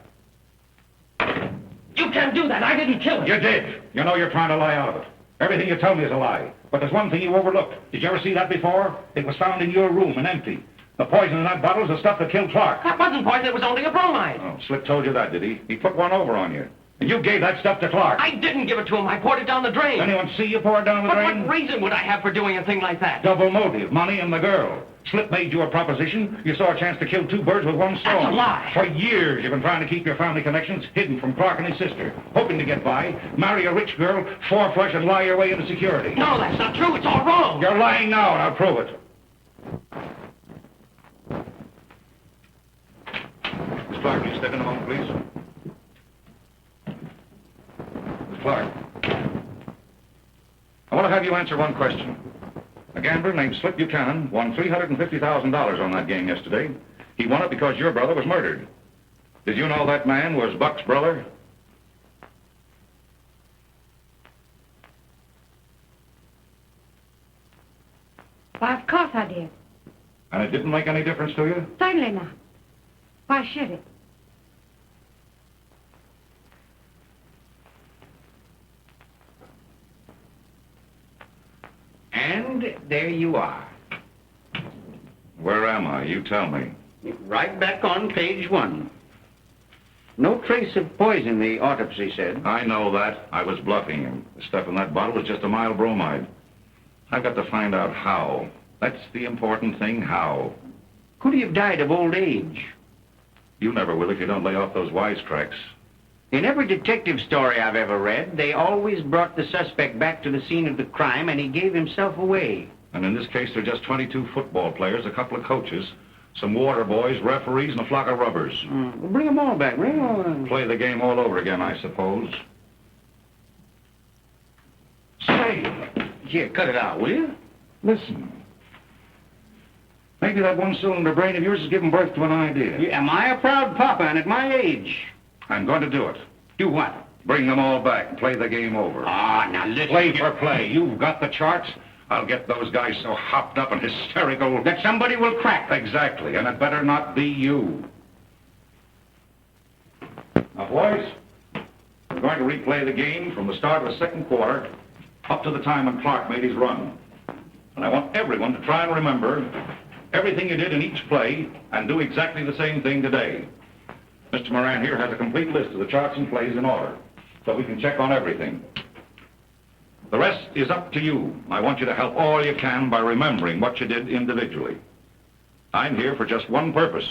You can't do that. I didn't kill him. You did. You know you're trying to lie out of it. Everything you tell me is a lie. But there's one thing you overlooked. Did you ever see that before? It was found in your room and empty. The poison in that bottle is the stuff that killed Clark. That wasn't poison. It was only a bromide. Oh, Slip told you that, did he? He put one over on you. And you gave that stuff to Clark. I didn't give it to him. I poured it down the drain. Anyone see you pour it down the drain? But what reason would I have for doing a thing like that? Double motive, money and the girl. Slip made you a proposition. You saw a chance to kill two birds with one stone. That's a lie. For years, you've been trying to keep your family connections hidden from Clark and his sister, hoping to get by, marry a rich girl, four-flush, and lie your way into security. No, that's not true. It's all wrong. You're lying now, and I'll prove it. Miss Clark, will you step in a moment, please? Miss Clark, I want to have you answer one question. A gambler named Slip Buchanan won $350,000 on that game yesterday. He won it because your brother was murdered. Did you know that man was Buck's brother? Why, of course I did. And it didn't make any difference to you? Certainly not. Why should it? And there you are. Where am I? You tell me. Right back on page 1. No trace of poison, the autopsy said. I know that. I was bluffing him. The stuff in that bottle was just a mild bromide. I've got to find out how. That's the important thing, how. Could he have died of old age? You never will if you don't lay off those wisecracks. In every detective story I've ever read, they always brought the suspect back to the scene of the crime and he gave himself away. And in this case, there are just 22 football players, a couple of coaches, some water boys, referees, and a flock of rubbers. Well, bring them all back. Bring them all back. Play the game all over again, I suppose. Say, here, cut it out, will you? Listen. Maybe that one-cylinder brain of yours is giving birth to an idea. Yeah, am I a proud papa and at my age? I'm going to do it. Do what? Bring them all back and play the game over. Ah, now listen. Play for play. You've got the charts. I'll get those guys so hopped up and hysterical that somebody will crack. Exactly, and it better not be you. Now, boys, we're going to replay the game from the start of the second quarter up to the time when Clark made his run. And I want everyone to try and remember everything you did in each play and do exactly the same thing today. Mr. Moran here has a complete list of the charts and plays in order, so we can check on everything. The rest is up to you. I want you to help all you can by remembering what you did individually. I'm here for just one purpose,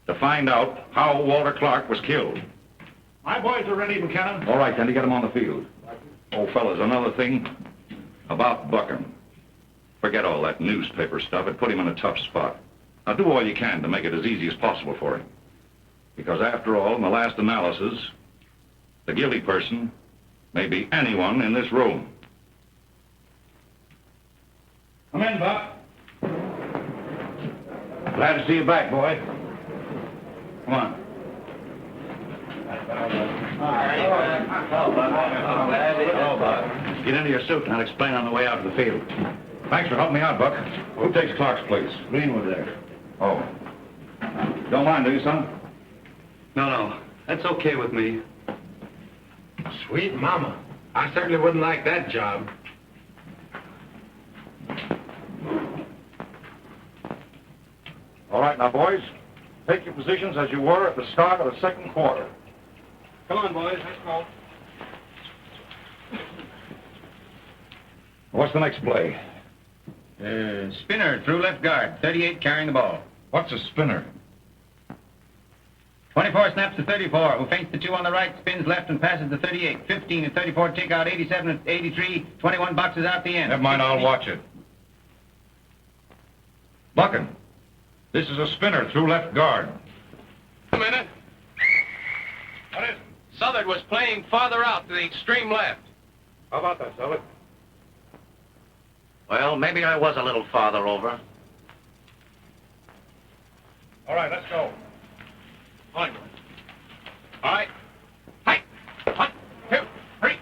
to find out how Walter Clark was killed. My boys are ready, Buchanan. All right, then, to get him on the field. Oh, fellas, another thing about Buchan. Forget all that newspaper stuff. It put him in a tough spot. Now, do all you can to make it as easy as possible for him. Because after all, in the last analysis, the guilty person may be anyone in this room. Come in, Buck. Glad to see you back, boy. Come on. Get into your suit and I'll explain on the way out to the field. Thanks for helping me out, Buck. Who takes Clark's place? Greenwood there. Oh. Don't mind, do you, son? No. That's okay with me. Sweet mama. I certainly wouldn't like that job. All right, now, boys, take your positions as you were at the start of the second quarter. Come on, boys. Let's go. What's the next play? Spinner through left guard, 38 carrying the ball. What's a spinner? 24 snaps to 34, who feints the 2 on the right, spins left and passes to 38. 15 and 34 take out 87 and 83, 21 boxes out the end. Never mind, I'll watch it. Buckin, this is a spinner through left guard. A minute. What is it? Southard was playing farther out to the extreme left. How about that, Southard? Well, maybe I was a little farther over. All right, let's go. On. All right. Hi. 1, 2, 3.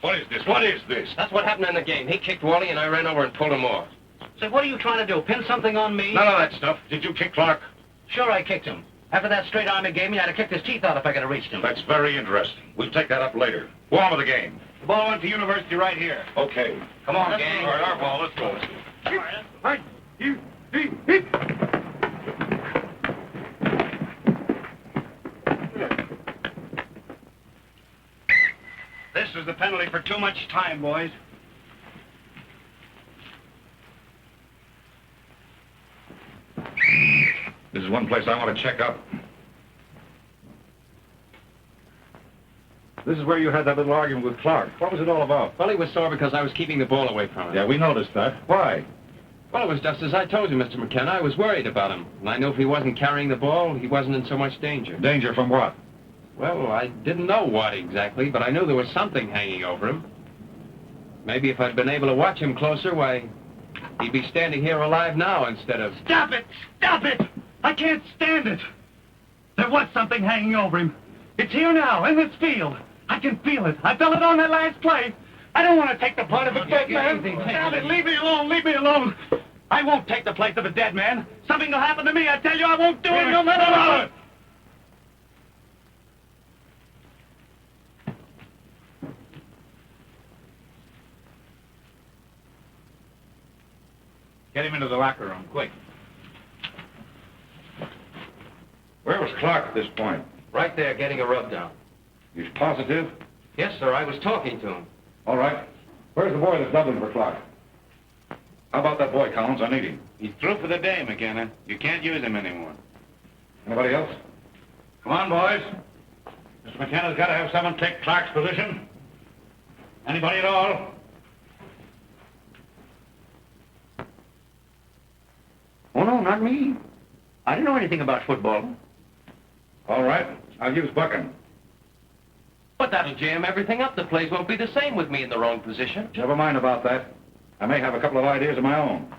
What is this? What is this? That's what happened in the game. He kicked Wally and I ran over and pulled him off. Say, what are you trying to do? Pin something on me? None of that stuff. Did you kick Clark? Sure, I kicked him. After that straight arm he gave me, I'd have kicked his teeth out if I could have reached him. That's very interesting. We'll take that up later. Go on with the game. The ball went to University right here. Okay. Come on, gang. All right, our ball. Let's go. This is the penalty for too much time, boys. This is one place I want to check up. This is where you had that little argument with Clark. What was it all about? Well, he was sore because I was keeping the ball away from him. Yeah, we noticed that. Why? Well, it was just as I told you, Mr. McKenna. I was worried about him. And I knew if he wasn't carrying the ball, he wasn't in so much danger. Danger from what? Well, I didn't know what exactly, but I knew there was something hanging over him. Maybe if I'd been able to watch him closer, why, he'd be standing here alive now instead of... Stop it! Stop it! I can't stand it. There was something hanging over him. It's here now, in this field. I can feel it. I felt it on that last play. I don't want to take the part of a dead man. Stop it! Leave me alone! Leave me alone! I won't take the place of a dead man. Something will happen to me. I tell you, I won't do it no matter what. Get him into the locker room, quick. Where was Clark at this point? Right there, getting a rub down. He's positive? Yes, sir, I was talking to him. All right. Where's the boy that's doubling for Clark? How about that boy, Collins? I need him. He's through for the day, McKenna. You can't use him anymore. Anybody else? Come on, boys. Mr. McKenna's got to have someone take Clark's position. Anybody at all? Oh, no, not me. I don't know anything about football. All right. I'll use Buckin. But that'll jam everything up. The plays won't be the same with me in the wrong position. Never mind about that. I may have a couple of ideas of my own.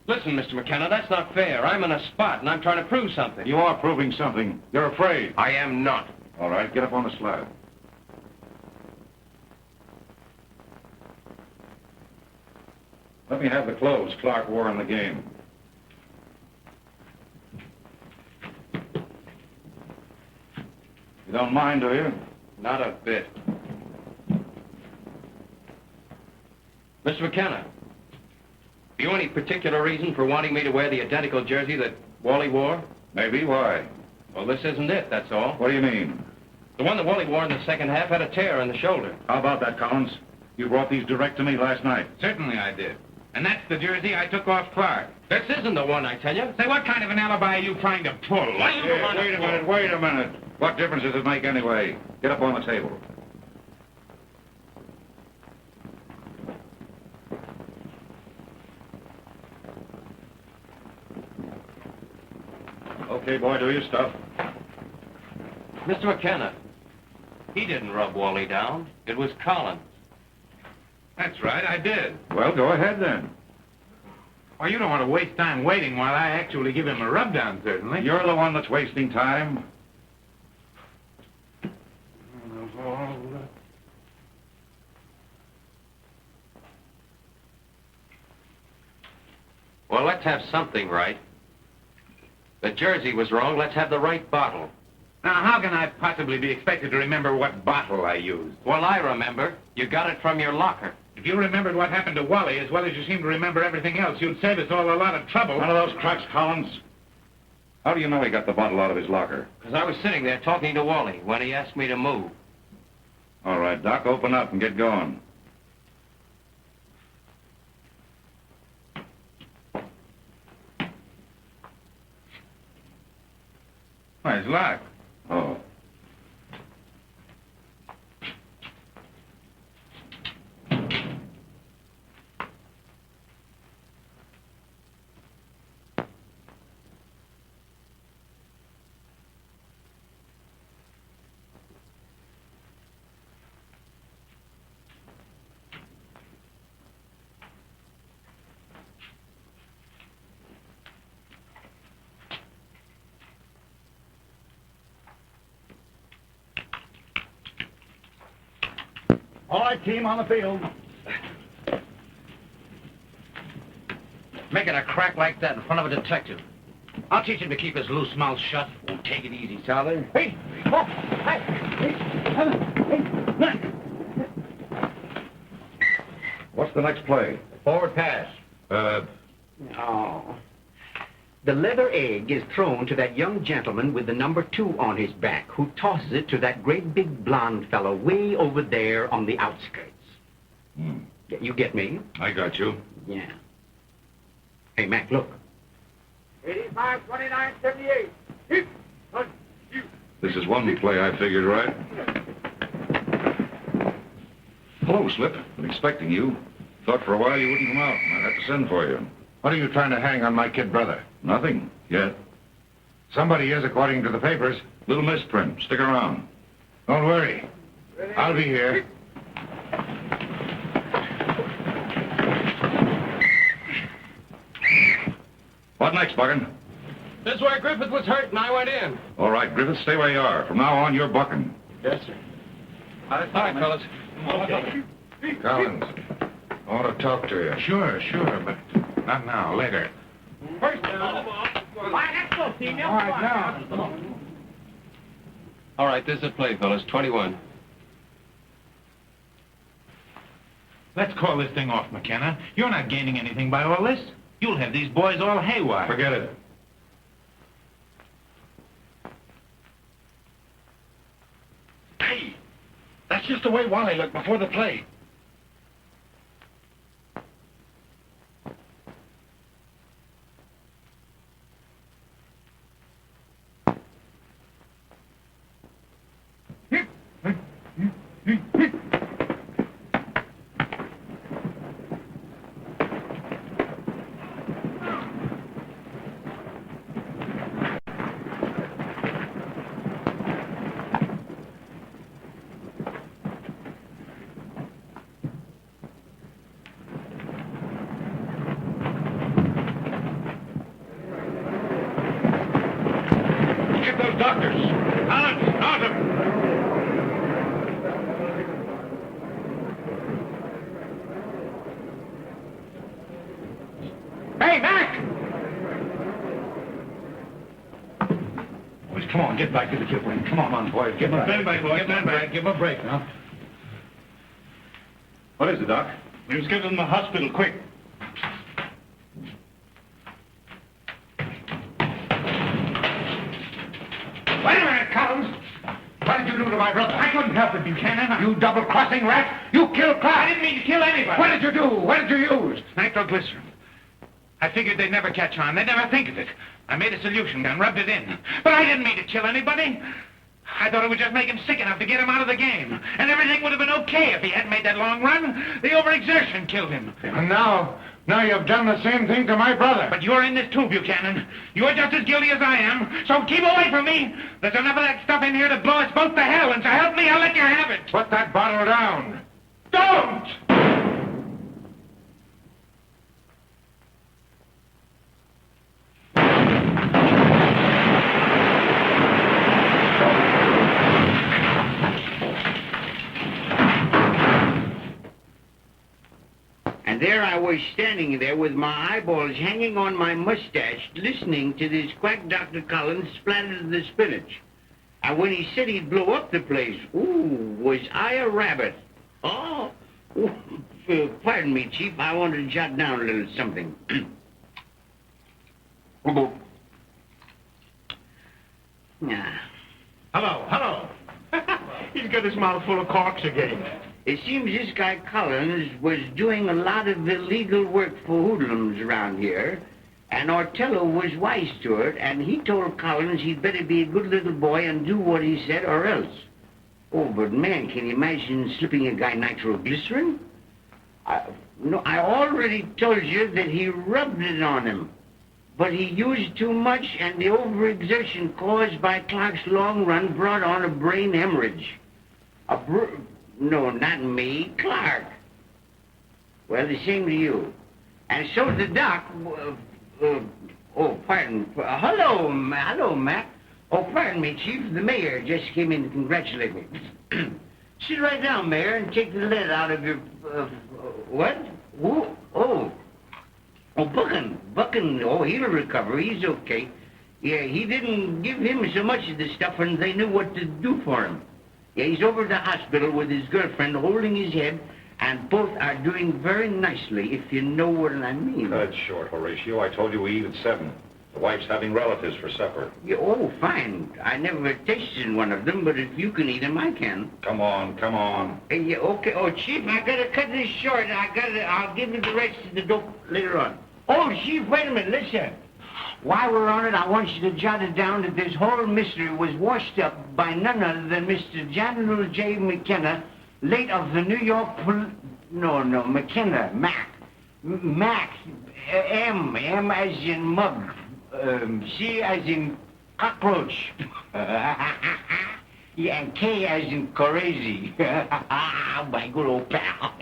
Listen, Mr. McKenna, that's not fair. I'm in a spot, and I'm trying to prove something. You are proving something. You're afraid. I am not. All right, get up on the slab. Let me have the clothes Clark wore in the game. You don't mind, do you? Not a bit. Mr. McKenna, have you any particular reason for wanting me to wear the identical jersey that Wally wore? Maybe. Why? Well, this isn't it, that's all. What do you mean? The one that Wally wore in the second half had a tear in the shoulder. How about that, Collins? You brought these direct to me last night. Certainly I did. And that's the jersey I took off Clark. This isn't the one, I tell you. Say, what kind of an alibi are you trying to pull? Wait a minute. What difference does it make anyway? Get up on the table. Okay, boy, do your stuff. Mr. McKenna, he didn't rub Wally down. It was Collins. That's right, I did. Well, go ahead then. Well, you don't want to waste time waiting while I actually give him a rub-down, certainly. You're the one that's wasting time. Well, let's have something right. The jersey was wrong. Let's have the right bottle. Now, how can I possibly be expected to remember what bottle I used? Well, I remember. You got it from your locker. If you remembered what happened to Wally as well as you seem to remember everything else, you'd save us all a lot of trouble. None of those cracks, Collins. How do you know he got the bottle out of his locker? Because I was sitting there talking to Wally when he asked me to move. All right, Doc, open up and get going. Why, it's locked. Oh. All right, team, on the field. Making a crack like that in front of a detective. I'll teach him to keep his loose mouth shut. Oh, take it easy, Charlie. Hey! Oh! What's the next play? Forward pass. Oh. The leather egg is thrown to that young gentleman with the number 2 on his back, who tosses it to that great big blonde fellow way over there on the outskirts. You get me? I got you. Yeah. Hey, Mac, look. 85, 29, 78. Hit. This is one play I figured right. Hello, Slip. Been expecting you. Thought for a while you wouldn't come out. I'd have to send for you. What are you trying to hang on my kid brother? Nothing yet. Somebody is, according to the papers. Little misprint. Stick around. Don't worry. I'll be here. What next, Buckin? This is where Griffith was hurt and I went in. All right, Griffith, stay where you are. From now on, you're bucking. Yes, sir. All right, fellas. Okay. Collins, I want to talk to you. Sure, but not now, later. First down. All right, let's go, team. All right, now. All right, this is a play, fellas. 21. Let's call this thing off, McKenna. You're not gaining anything by all this. You'll have these boys all haywire. Forget it. Hey, that's just the way Wally looked before the play. Get those doctors. Collins, Northam. Hey, Mac! Boys, come on, get back to the kid ring. Come on, boys, get back. Stand back, boys. Stand back. Give him a break now. What is it, Doc? We must get him to the hospital, quick. Wait a minute, Collins. What did you do to my brother? I couldn't help it, Buchanan. You double-crossing rat. You killed Clark. I didn't mean to kill anybody. What did you do? What did you use? Nitroglycerin. I figured they'd never catch on. They'd never think of it. I made a solution gun, rubbed it in. But I didn't mean to kill anybody. I thought it would just make him sick enough to get him out of the game. And everything would have been okay if he hadn't made that long run. The overexertion killed him. And now you've done the same thing to my brother. But you're in this too, Buchanan. You're just as guilty as I am, so keep away from me. There's enough of that stuff in here to blow us both to hell, and so help me, I'll let you have it. Put that bottle down. Don't! And there I was standing there with my eyeballs hanging on my mustache, listening to this quack Dr. Collins splatter the spinach. And when he said he'd blow up the place, ooh, was I a rabbit? Oh, pardon me, Chief, I wanted to jot down a little something. Hello. He's got his mouth full of corks again. It seems this guy Collins was doing a lot of illegal work for hoodlums around here, and Ortello was wise to it, and he told Collins he'd better be a good little boy and do what he said or else. Oh, but man, can you imagine slipping a guy nitroglycerin? No, I already told you that he rubbed it on him, but he used too much, and the overexertion caused by Clark's long run brought on a brain hemorrhage. No, not me, Clark. Well, the same to you. And so the doc, pardon. Hello, Mac. Oh, pardon me, Chief. The mayor just came in to congratulate me. Sit right down, Mayor, and take the lid out of your, what? Who? Oh, Buchan. Oh, he'll recover. He's okay. Yeah, he didn't give him so much of the stuff, and they knew what to do for him. Yeah, he's over at the hospital with his girlfriend holding his head, and both are doing very nicely, if you know what I mean. Cut it short, Horatio. I told you we eat at 7. The wife's having relatives for supper. Yeah, oh, fine. I never tasted one of them, but if you can eat them, I can. Come on. Yeah, okay. Oh, Chief, I gotta cut this short. I'll give you the rest of the dope later on. Oh, Chief, wait a minute. Listen. While we're on it, I want you to jot it down that this whole mystery was washed up by none other than Mr. General J. McKenna, late of the New York McKenna, Mac. M as in mug. C as in cockroach. Yeah, and K as in crazy. My good old pal.